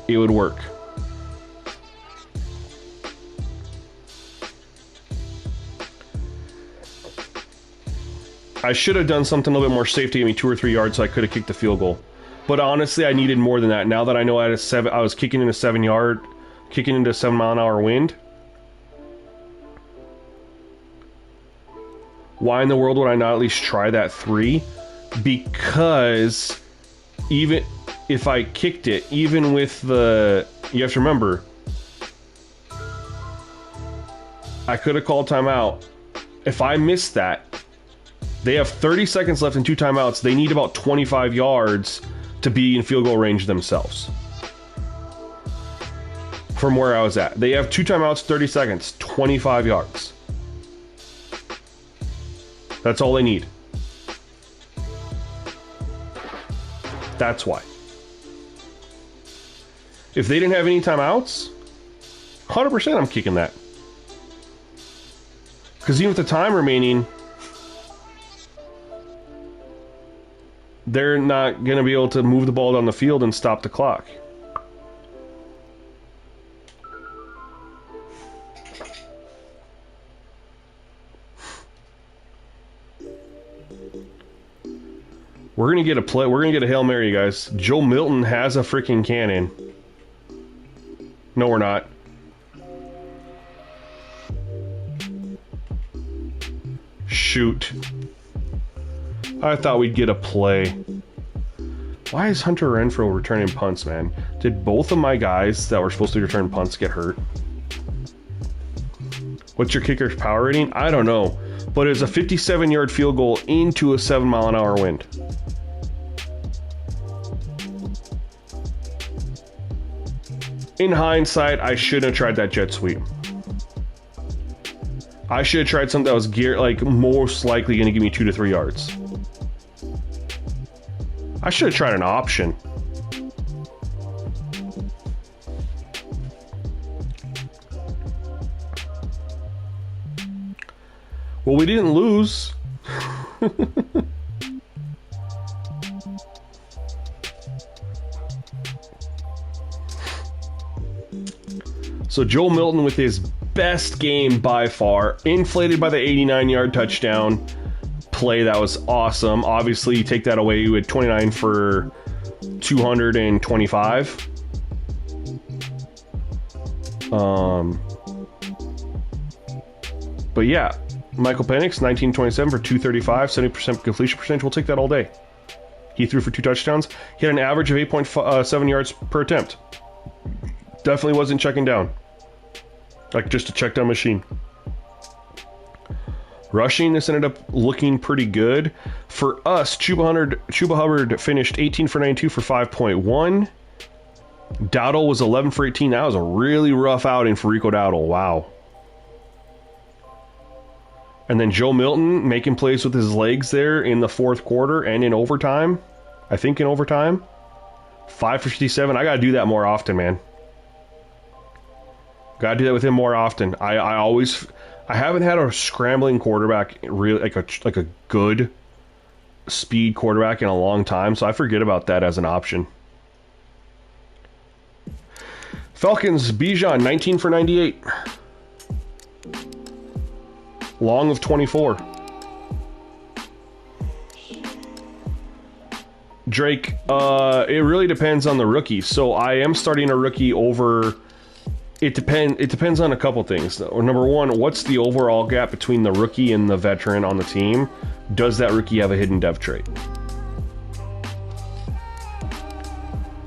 it would work. I should have done something a little bit more safe to get me 2 or 3 yards so I could have kicked the field goal. But honestly, I needed more than that. Now that I know I was kicking into a 7 mile an hour wind. Why in the world would I not at least try that 3? Because even if I kicked it, even with the... You have to remember, I could have called timeout If I miss that, they have 30 seconds left and 2 timeouts. They need about 25 yards to be in field goal range themselves. From where I was at. They have 2 timeouts, 30 seconds, 25 yards. That's all they need. That's why. If they didn't have any timeouts, 100% I'm kicking that. Because even with the time remaining, they're not going to be able to move the ball down the field and stop the clock. We're going to get a play. We're going to get a Hail Mary, guys. Joe Milton has a freaking cannon. No, we're not. Shoot. I thought we'd get a play. Why is Hunter Renfrow returning punts, man? Did both of my guys that were supposed to return punts get hurt? What's your kicker's power rating? I don't know. But it was a 57-yard field goal into a 7-mile-an-hour wind. In hindsight, I shouldn't have tried that jet sweep. I should have tried something that was most likely going to give me 2 to 3 yards. I should have tried an option. Well, we didn't lose. So Joe Milton with his best game by far, inflated by the 89-yard touchdown play. That was awesome. Obviously, you take that away with 29 for 225. But yeah, Michael Penix, 1927 for 235, 70% completion percentage. We'll take that all day. He threw for 2 touchdowns. He had an average of 8.7 yards per attempt. Definitely wasn't checking down. Like just a check down machine. Rushing, this ended up looking pretty good. For us, Chuba Hubbard finished 18 for 92 for 5.1. Dowdle was 11 for 18. That was a really rough outing for Rico Dowdle. Wow. And then Joe Milton making plays with his legs there in the 4th quarter and in overtime. I think in overtime. 5 for 57. I got to do that more often, man. Got to do that with him more often. I haven't had a scrambling quarterback, really like a good speed quarterback in a long time, so I forget about that as an option. Falcons, Bijan, 19 for 98. Long of 24. Drake, it really depends on the rookie. So I am starting a rookie over... It depends on a couple things. Number one, what's the overall gap between the rookie and the veteran on the team? Does that rookie have a hidden dev trait?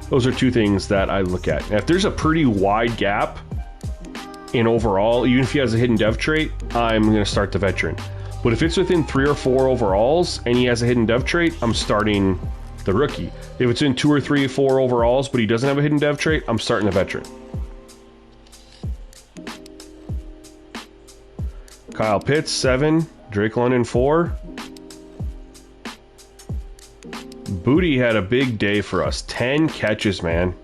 Those are 2 things that I look at. Now, if there's a pretty wide gap in overall, even if he has a hidden dev trait, I'm going to start the veteran. But if it's within 3 or 4 overalls and he has a hidden dev trait, I'm starting the rookie. If it's in 2 or 3 or 4 overalls but he doesn't have a hidden dev trait, I'm starting the veteran. Kyle Pitts, 7. Drake London, 4. Booty had a big day for us. 10 catches, man.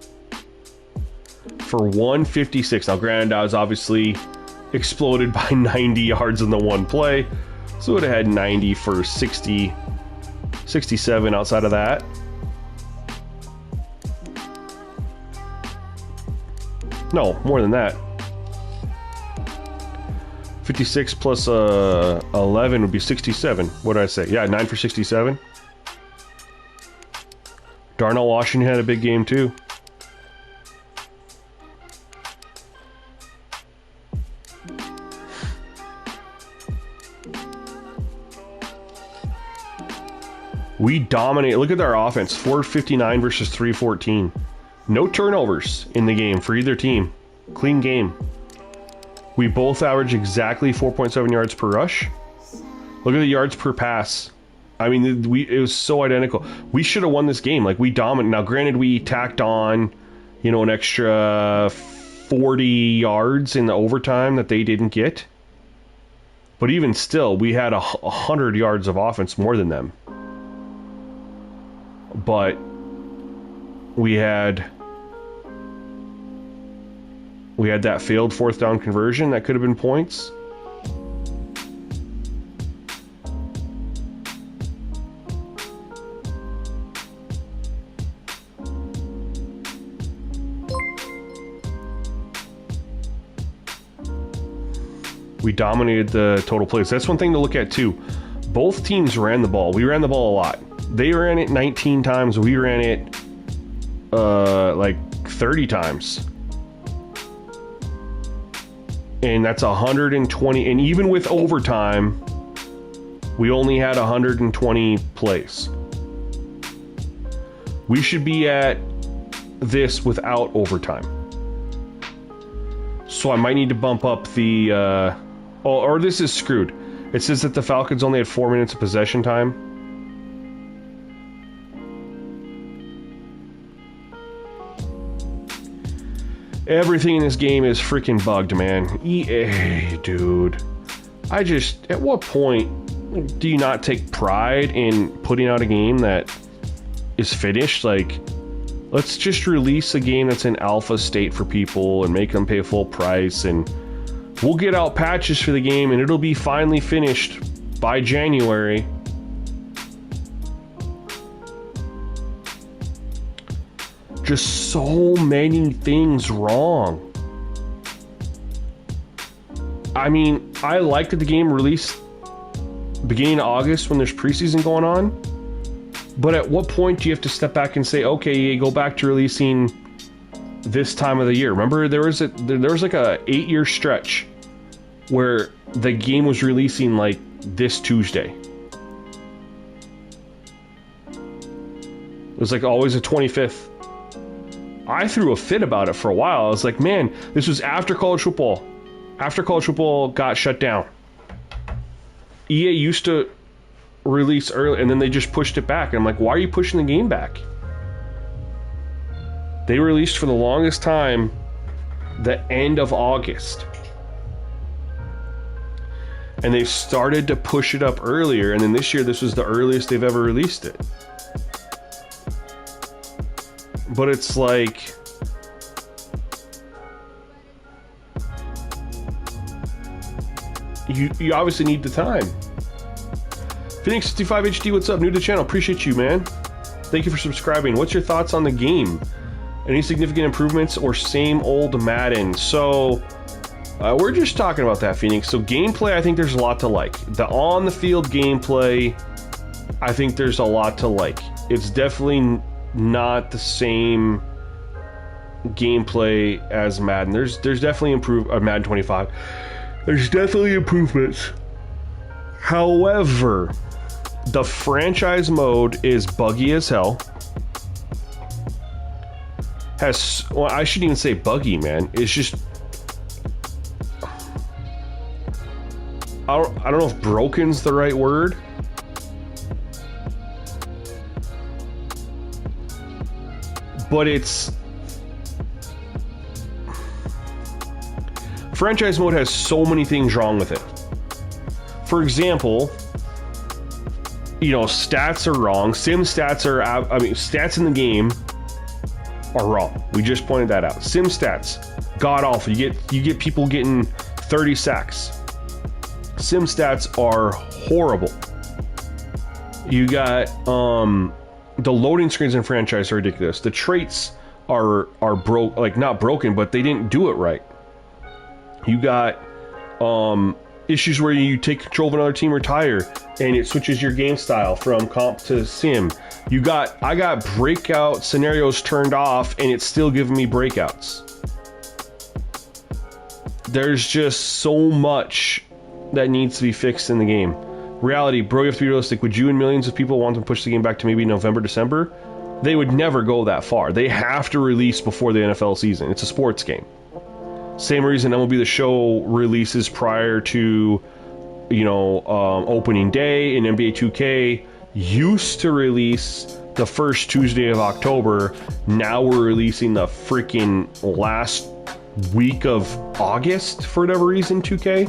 For 156. Now, granted, I was obviously exploded by 90 yards in the one play. So it would have had 90 for 60, 67 outside of that. No, more than that. 56 plus 11 would be 67. What did I say? Yeah, 9 for 67. Darnell Washington had a big game too. We dominate. Look at our offense. 459 versus 314. No turnovers in the game for either team. Clean game. We both average exactly 4.7 yards per rush. Look at the yards per pass. I mean, it was so identical. We should have won this game. Like, we dominated. Now, granted, we tacked on, an extra 40 yards in the overtime that they didn't get. But even still, we had 100 yards of offense more than them. But we had that failed fourth down conversion that could have been points. We dominated the total plays. That's one thing to look at too. Both teams ran the ball. We ran the ball a lot. They ran it 19 times. We ran it like 30 times. And that's 120. And even with overtime, we only had 120 plays. We should be at this without overtime. So I might need to bump up the... or this is screwed. It says that the Falcons only had 4 minutes of possession time. Everything in this game is freaking bugged, man. EA, dude. At what point do you not take pride in putting out a game that is finished? Like, let's just release a game that's in alpha state for people and make them pay full price, and we'll get out patches for the game and it'll be finally finished by January. Just so many things wrong. I mean, I like that the game released beginning of August when there's preseason going on, but at what point do you have to step back and say, okay, go back to releasing this time of the year? Remember, there was like a 8-year stretch where the game was releasing like this Tuesday. It was like always the 25th. I threw a fit about it for a while. I was like, man, this was after college football. After college football got shut down. EA used to release early, and then they just pushed it back. And I'm like, why are you pushing the game back? They released for the longest time the end of August. And they've started to push it up earlier, and then this year this was the earliest they've ever released it. But it's like, you obviously need the time. Phoenix65 HD, what's up? New to the channel. Appreciate you, man. Thank you for subscribing. What's your thoughts on the game? Any significant improvements or same old Madden? So, we're just talking about that, Phoenix. So gameplay, I think there's a lot to like. The on-the-field gameplay, I think there's a lot to like. It's definitely not the same gameplay as Madden. There's definitely Madden 25. There's definitely improvements. However, the franchise mode is buggy as hell. I shouldn't even say buggy, man. It's just, I don't know if broken's the right word. But it's... franchise mode has so many things wrong with it. For example, stats are wrong. Sim stats are... stats in the game are wrong. We just pointed that out. Sim stats, god awful. You get people getting 30 sacks. Sim stats are horrible. You got... the loading screens in franchise are ridiculous. The traits are not broken, but they didn't do it right. You got issues where you take control of another team, retire, and it switches your game style from comp to sim. I got breakout scenarios turned off, and it's still giving me breakouts. There's just so much that needs to be fixed in the game. Reality, bro, you have to be realistic. Would you and millions of people want to push the game back to maybe November, December? They would never go that far. They have to release before the NFL season. It's a sports game. Same reason MLB The Show releases prior to opening day, and NBA 2K used to release the first Tuesday of October. Now we're releasing the freaking last week of August for whatever reason, 2K.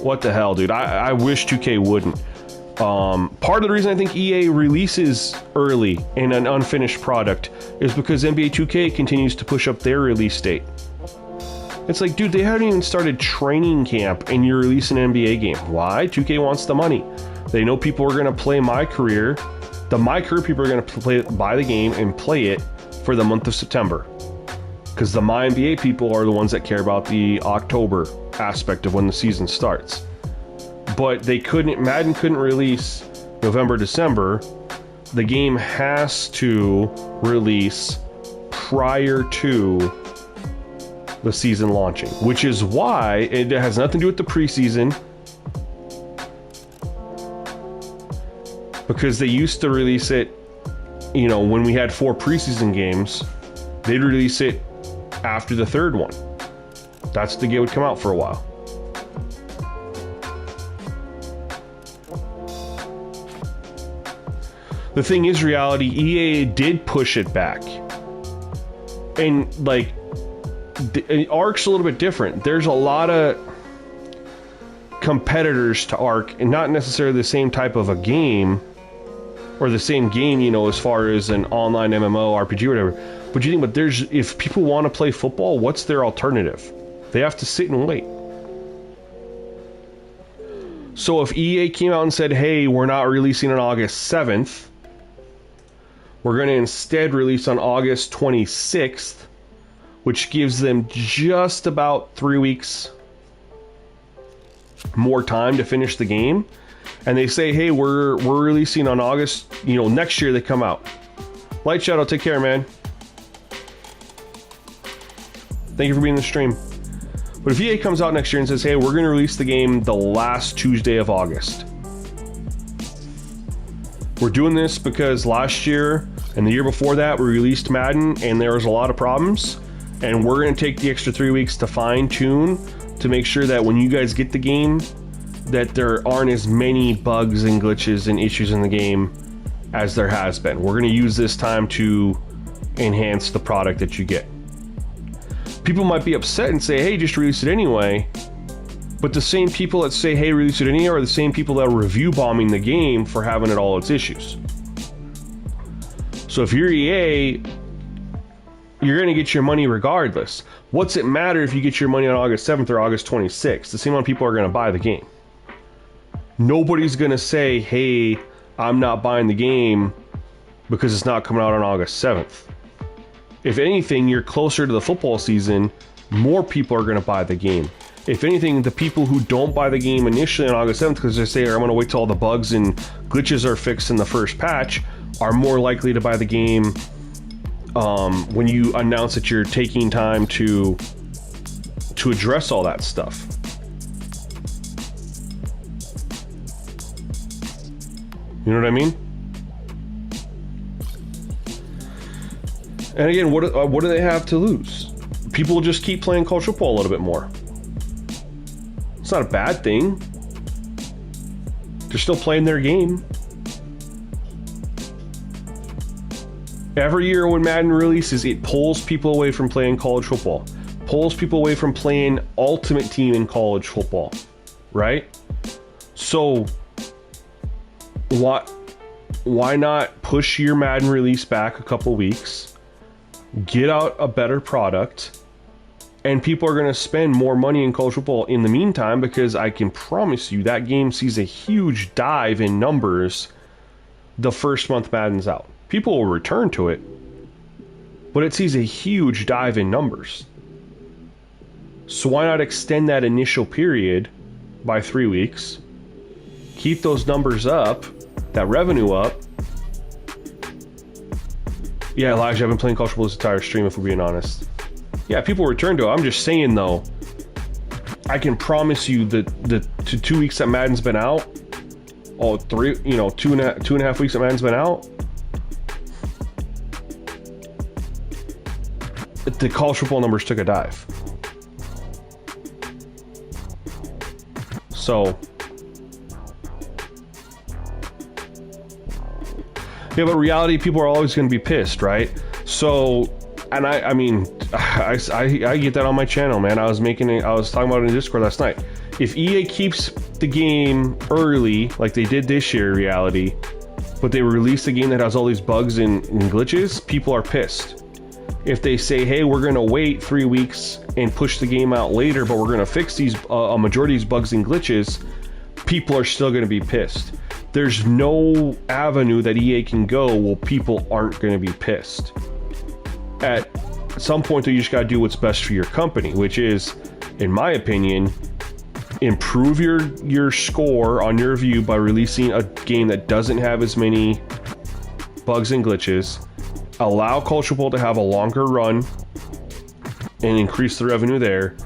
What the hell, dude? I wish 2K wouldn't. Part of the reason I think EA releases early in an unfinished product is because NBA 2K continues to push up their release date. It's like, dude, they haven't even started training camp and you're releasing an NBA game. Why? 2K wants the money. They know people are going to play My Career. The My Career people are going to buy the game and play it for the month of September. Because the My NBA people are the ones that care about the October aspect of when the season starts. But Madden couldn't release November, December. The game has to release prior to the season launching, which is why it has nothing to do with the preseason, because they used to release it, when we had 4 preseason games, they'd release it after the third one. That's the game would come out for a while. The thing is, reality, EA did push it back. And Ark's a little bit different. There's a lot of competitors to Ark, and not necessarily the same type of a game, or the same game, as far as an online MMO, RPG, or whatever. But you think, if people want to play football, what's their alternative? They have to sit and wait. So if EA came out and said, hey, we're not releasing on August 7th, we're going to instead release on August 26th, which gives them just about 3 weeks more time to finish the game. And they say, hey, we're releasing on August, next year they come out. Light Shadow, take care, man. Thank you for being in the stream. But if EA comes out next year and says, hey, we're going to release the game the last Tuesday of August. We're doing this because last year and the year before that we released Madden and there was a lot of problems. And we're going to take the extra 3 weeks to fine tune to make sure that when you guys get the game, that there aren't as many bugs and glitches and issues in the game as there has been. We're going to use this time to enhance the product that you get. People might be upset and say, hey, just release it anyway. But the same people that say, hey, release it anyway, are the same people that are review bombing the game for having it all its issues. So if you're EA, you're going to get your money regardless. What's it matter if you get your money on August 7th or August 26th? The same amount of people are going to buy the game. Nobody's going to say, hey, I'm not buying the game because it's not coming out on August 7th. If anything, you're closer to the football season, more people are going to buy the game. If anything, the people who don't buy the game initially on August 7th because they say, I'm going to wait till all the bugs and glitches are fixed in the first patch, are more likely to buy the game when you announce that you're taking time to address all that stuff. You know what I mean? And again, what do they have to lose? People will just keep playing college football a little bit more. It's not a bad thing. They're still playing their game. Every year when Madden releases, it pulls people away from playing college football. Pulls people away from playing Ultimate Team in college football. Right? So, why not push your Madden release back a couple weeks? Get out a better product, and people are going to spend more money in college football in the meantime, because I can promise you that game sees a huge dive in numbers the first month Madden's out. People will return to it, but it sees a huge dive in numbers. So why not extend that initial period by 3 weeks, keep those numbers up, that revenue up. Yeah, Elijah, I've been playing college football this entire stream, if we're being honest. Yeah, people return to it. I'm just saying, though, I can promise you that the 2 weeks that Madden's been out, two and a half weeks that Madden's been out, the college football numbers took a dive. So yeah, but reality, people are always going to be pissed, right? So, and I mean, I get that on my channel, man. I was talking about it in Discord last night. If EA keeps the game early, like they did this year, reality, but they release a game that has all these bugs and glitches, people are pissed. If they say, hey, we're going to wait 3 weeks and push the game out later, but we're going to fix these a majority of these bugs and glitches, people are still going to be pissed. There's no avenue that EA can go where people aren't going to be pissed. At some point, though, you just got to do what's best for your company, which is, in my opinion, improve your score on your view by releasing a game that doesn't have as many bugs and glitches, allow Culture Bowl to have a longer run and increase the revenue there,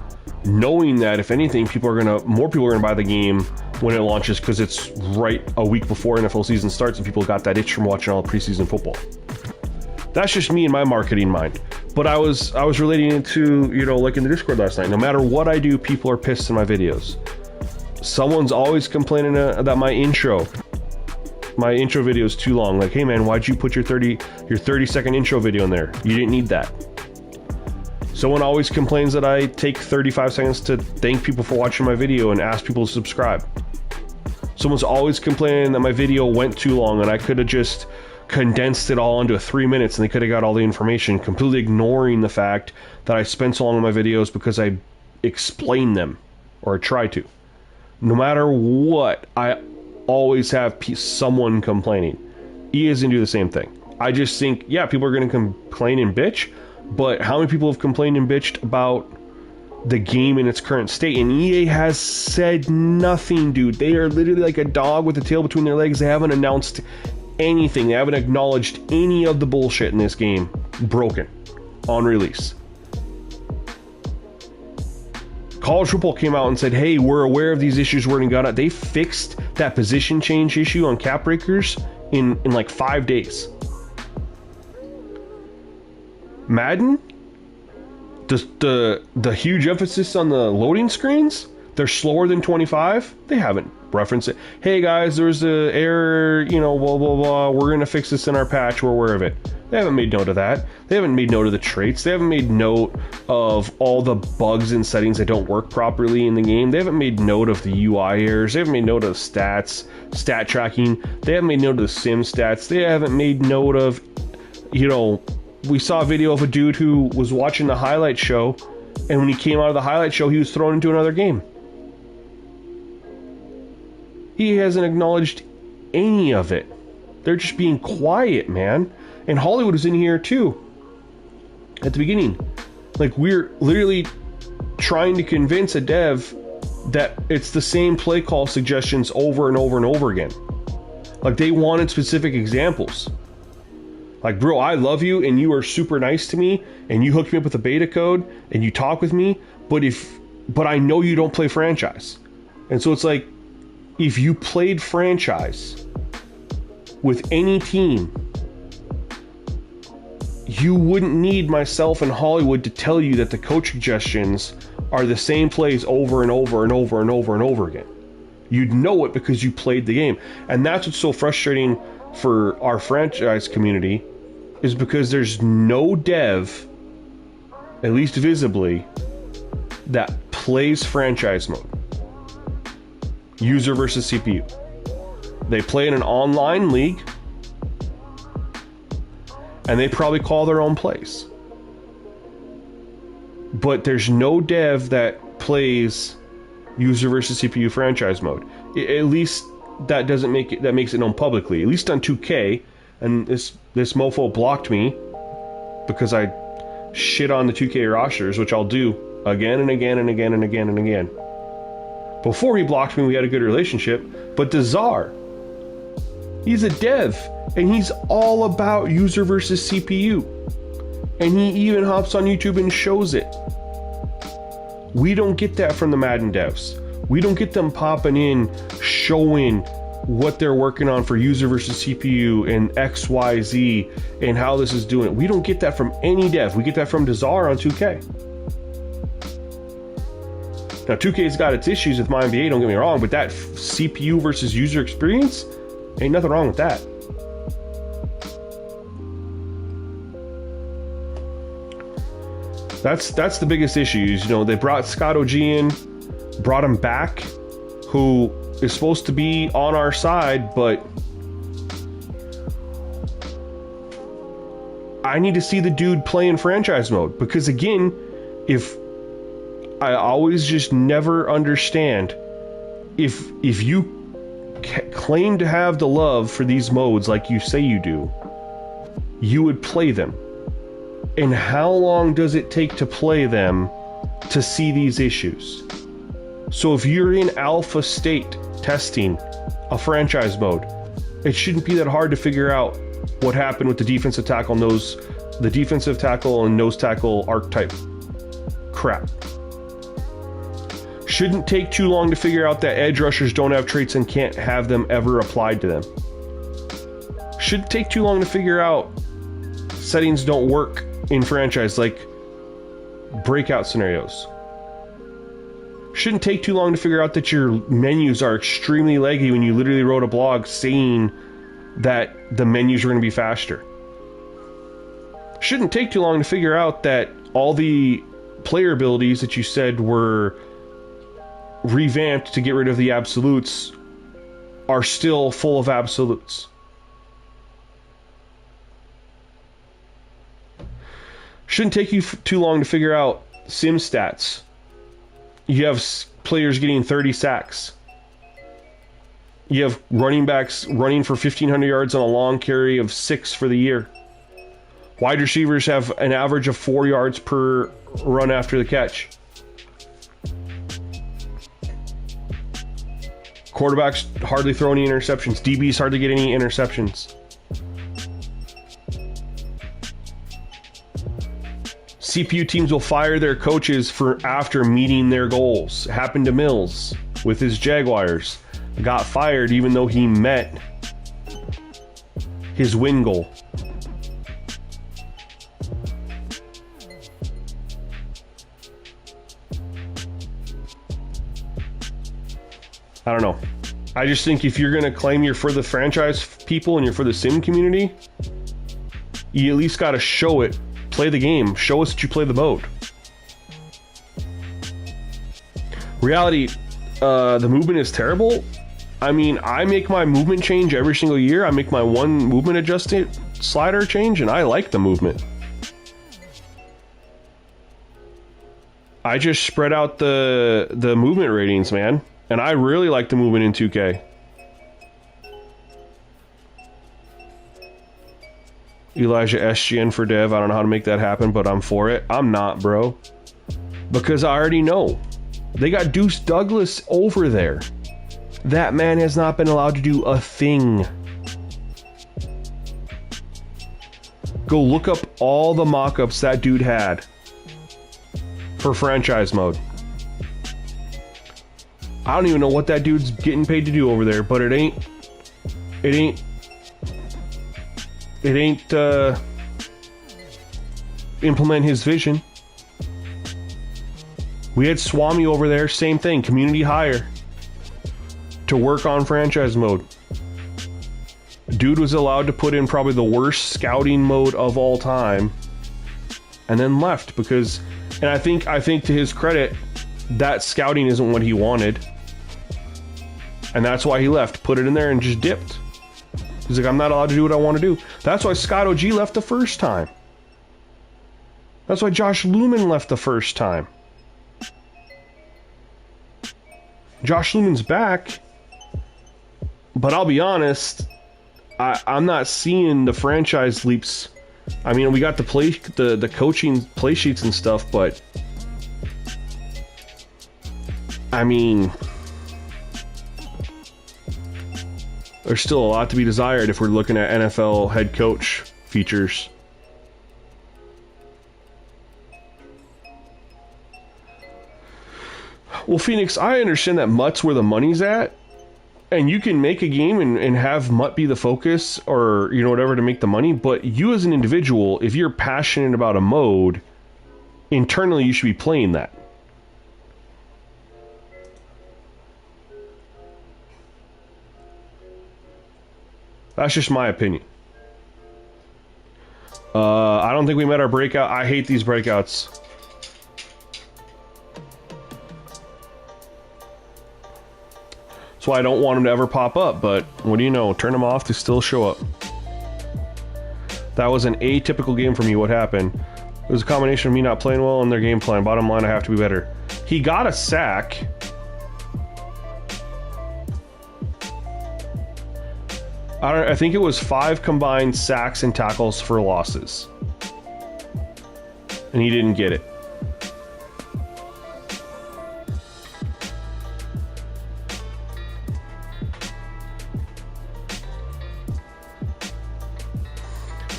knowing that if anything, more people are gonna buy the game when it launches because it's right a week before NFL season starts and people got that itch from watching all the preseason football. That's just me and my marketing mind. But I was relating it to, like in the Discord last night, no matter what I do, people are pissed in my videos. Someone's always complaining that my intro video is too long. Like, hey man, why'd you put your 30-second intro video in there? You didn't need that. Someone always complains that I take 35 seconds to thank people for watching my video and ask people to subscribe. Someone's always complaining that my video went too long and I could have just condensed it all into 3 minutes and they could have got all the information, completely ignoring the fact that I spent so long on my videos because I explain them, or I try to. No matter what, I always have someone complaining. EA is going to do the same thing. I just think, yeah, people are going to complain and bitch, but how many people have complained and bitched about the game in its current state? And EA has said nothing, dude. They are literally like a dog with a tail between their legs. They haven't announced anything. They haven't acknowledged any of the bullshit in this game broken on release. College football came out and said, hey, we're aware of these issues, we're gonna got it. They fixed that position change issue on cap breakers in like 5 days. Madden, the huge emphasis on the loading screens, they're slower than 25. They haven't referenced it. Hey guys, there's an error, blah, blah, blah. We're going to fix this in our patch. We're aware of it. They haven't made note of that. They haven't made note of the traits. They haven't made note of all the bugs and settings that don't work properly in the game. They haven't made note of the UI errors. They haven't made note of the stats, stat tracking. They haven't made note of the sim stats. They haven't made note of, we saw a video of a dude who was watching the highlight show, and when he came out of the highlight show, he was thrown into another game. He hasn't acknowledged any of it. They're just being quiet, man. And Hollywood was in here too at the beginning. Like, we're literally trying to convince a dev that it's the same play call suggestions over and over and over again. Like, they wanted specific examples. Like, bro, I love you and you are super nice to me and you hooked me up with a beta code and you talk with me, but I know you don't play franchise. And so it's like, if you played franchise with any team, you wouldn't need myself in Hollywood to tell you that the coach suggestions are the same plays over and over and over and over and over again. You'd know it because you played the game. And that's what's so frustrating for our franchise community, is because there's no dev, at least visibly, that plays franchise mode. User versus CPU. They play in an online league, and they probably call their own plays. But there's no dev that plays user versus CPU franchise mode. At least that makes it known publicly. At least on 2K, and this mofo blocked me because I shit on the 2K rosters, which I'll do again and again and again and again and again. Before he blocked me, we had a good relationship, but Dazar, he's a dev, and he's all about user versus CPU. And he even hops on YouTube and shows it. We don't get that from the Madden devs. We don't get them popping in, showing what they're working on for user versus CPU and XYZ and how this is doing it. We don't get that from any dev. We get that from Dazar on 2K. Now, 2K's got its issues with my NBA, don't get me wrong, but that CPU versus user experience, ain't nothing wrong with that. That's the biggest issues. You know, they brought Scott OG in, brought him back, who is supposed to be on our side, but I need to see the dude play in franchise mode, because again, if I always just never understand if you claim to have the love for these modes like you say you do, you would play them. And how long does it take to play them to see these issues? So if you're in alpha state testing a franchise mode, it shouldn't be that hard to figure out what happened with the defensive tackle and nose tackle archetype crap. Shouldn't take too long to figure out that edge rushers don't have traits and can't have them ever applied to them. Shouldn't take too long to figure out settings don't work in franchise, like breakout scenarios. Shouldn't take too long to figure out that your menus are extremely laggy when you literally wrote a blog saying that the menus are going to be faster. Shouldn't take too long to figure out that all the player abilities that you said were revamped to get rid of the absolutes are still full of absolutes. Shouldn't take you too long to figure out sim stats. You have players getting 30 sacks. You have running backs running for 1,500 yards on a long carry of 6 for the year. Wide receivers have an average of 4 yards per run after the catch. Quarterbacks hardly throw any interceptions. DBs hardly get any interceptions. CPU teams will fire their coaches for after meeting their goals. It happened to Mills with his Jaguars. Got fired even though he met his win goal. I don't know. I just think if you're going to claim you're for the franchise people and you're for the sim community, you at least got to show it. Play the game. Show us that you play the mode. Reality, the movement is terrible. I mean, I make my movement change every single year. I make my one movement adjusted slider change, and I like the movement. I just spread out the movement ratings, man. And I really like the movement in 2K. Elijah SGN for dev. I don't know how to make that happen, but I'm for it. I'm not, bro. Because I already know. They got Deuce Douglas over there. That man has not been allowed to do a thing. Go look up all the mock-ups that dude had for franchise mode. I don't even know what that dude's getting paid to do over there, but it ain't implement his vision. We had Swami over there, same thing, community hire to work on franchise mode. Dude was allowed to put in probably the worst scouting mode of all time, and then left because, and I think to his credit, that scouting isn't what he wanted. And that's why he left. Put it in there and just dipped. He's like, I'm not allowed to do what I want to do. That's why Scott OG left the first time. That's why Josh Lumen left the first time. Josh Lumen's back. But I'll be honest, I'm not seeing the franchise leaps. I mean, we got the coaching play sheets and stuff, but I mean, there's still a lot to be desired if we're looking at NFL head coach features. Well, Phoenix, I understand that Mutt's where the money's at, and you can make a game and have Mutt be the focus or, you know, whatever to make the money, but you as an individual, if you're passionate about a mode, internally you should be playing that. That's just my opinion. I don't think we met our breakout. I hate these breakouts. That's why I don't want them to ever pop up, but what do you know? Turn them off, they still show up. That was an atypical game for me. What happened? It was a combination of me not playing well and their game plan. Bottom line, I have to be better. He got a sack. I think it was 5 combined sacks and tackles for losses. And he didn't get it.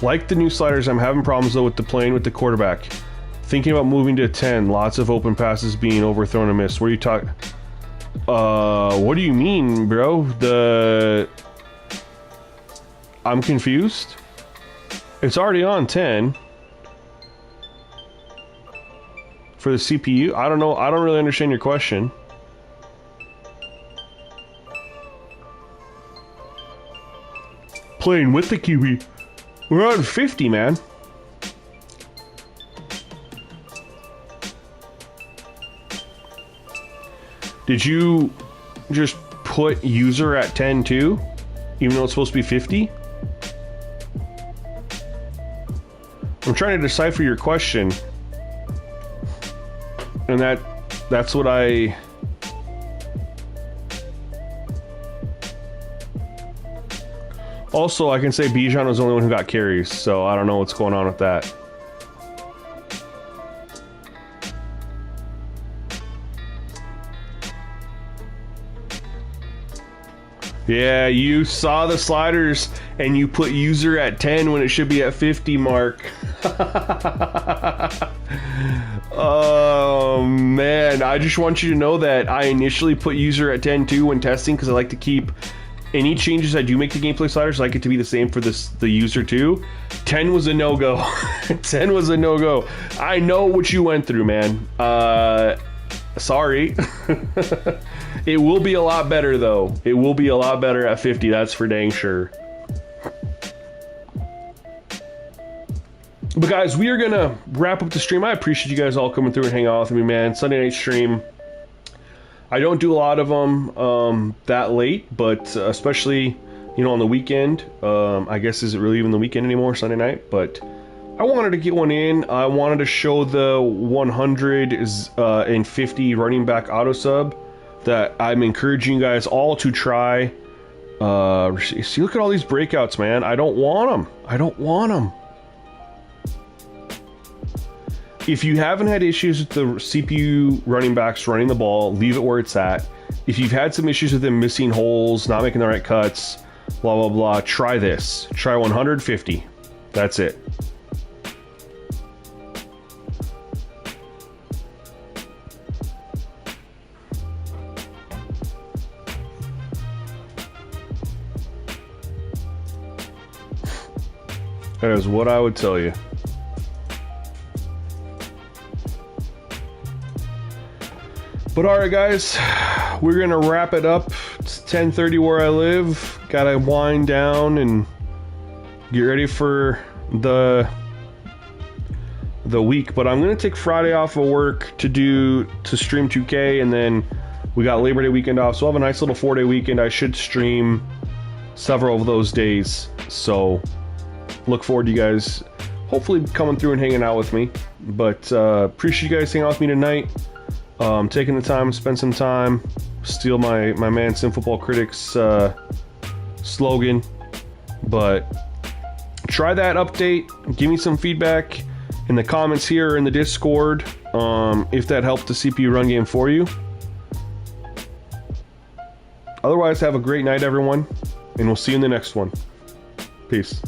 Like the new sliders, I'm having problems though with the playing with the quarterback. Thinking about moving to 10, lots of open passes being overthrown and missed. What are you talking? What do you mean, bro? I'm confused. It's already on 10. For the CPU? I don't know. I don't really understand your question. Playing with the QB. We're on 50, man. Did you just put user at 10 too? Even though it's supposed to be 50? I'm trying to decipher your question. And that's what I... Also, I can say Bijan was the only one who got carries, so I don't know what's going on with that. Yeah, you saw the sliders and you put user at 10 when it should be at 50, Mark. Oh, man. I just want you to know that I initially put user at 10 too when testing because I like to keep any changes I do make to gameplay sliders. I like it to be the same for the user too. 10 was a no-go. 10 was a no-go. I know what you went through, man. Sorry. It will be a lot better though. It will be a lot better at 50, that's for dang sure. But guys, we are gonna wrap up the stream. I appreciate you guys all coming through and hanging out with me, man. Sunday night stream. I don't do a lot of them that late, but especially, you know, on the weekend. I guess, is it really even the weekend anymore, Sunday night? But I wanted to get one in. I wanted to show the 150 running back auto sub that I'm encouraging you guys all to try. See, look at all these breakouts, man. I don't want them. I don't want them. If you haven't had issues with the CPU running backs running the ball, leave it where it's at. If you've had some issues with them missing holes, not making the right cuts, blah, blah, blah, try this. Try 150. That's it. That is what I would tell you. But alright guys, we're gonna wrap it up. It's 10:30 where I live. Gotta wind down and get ready for the week. But I'm gonna take Friday off of work to stream 2K, and then we got Labor Day weekend off. So I'll have a nice little 4-day weekend. I should stream several of those days. So look forward to you guys hopefully coming through and hanging out with me. But appreciate you guys hanging out with me tonight. Taking the time to spend some time, steal my man Sim Football Critics slogan. But try that update. Give me some feedback in the comments here or in the Discord if that helped the CPU run game for you. Otherwise, have a great night, everyone, and we'll see you in the next one. Peace.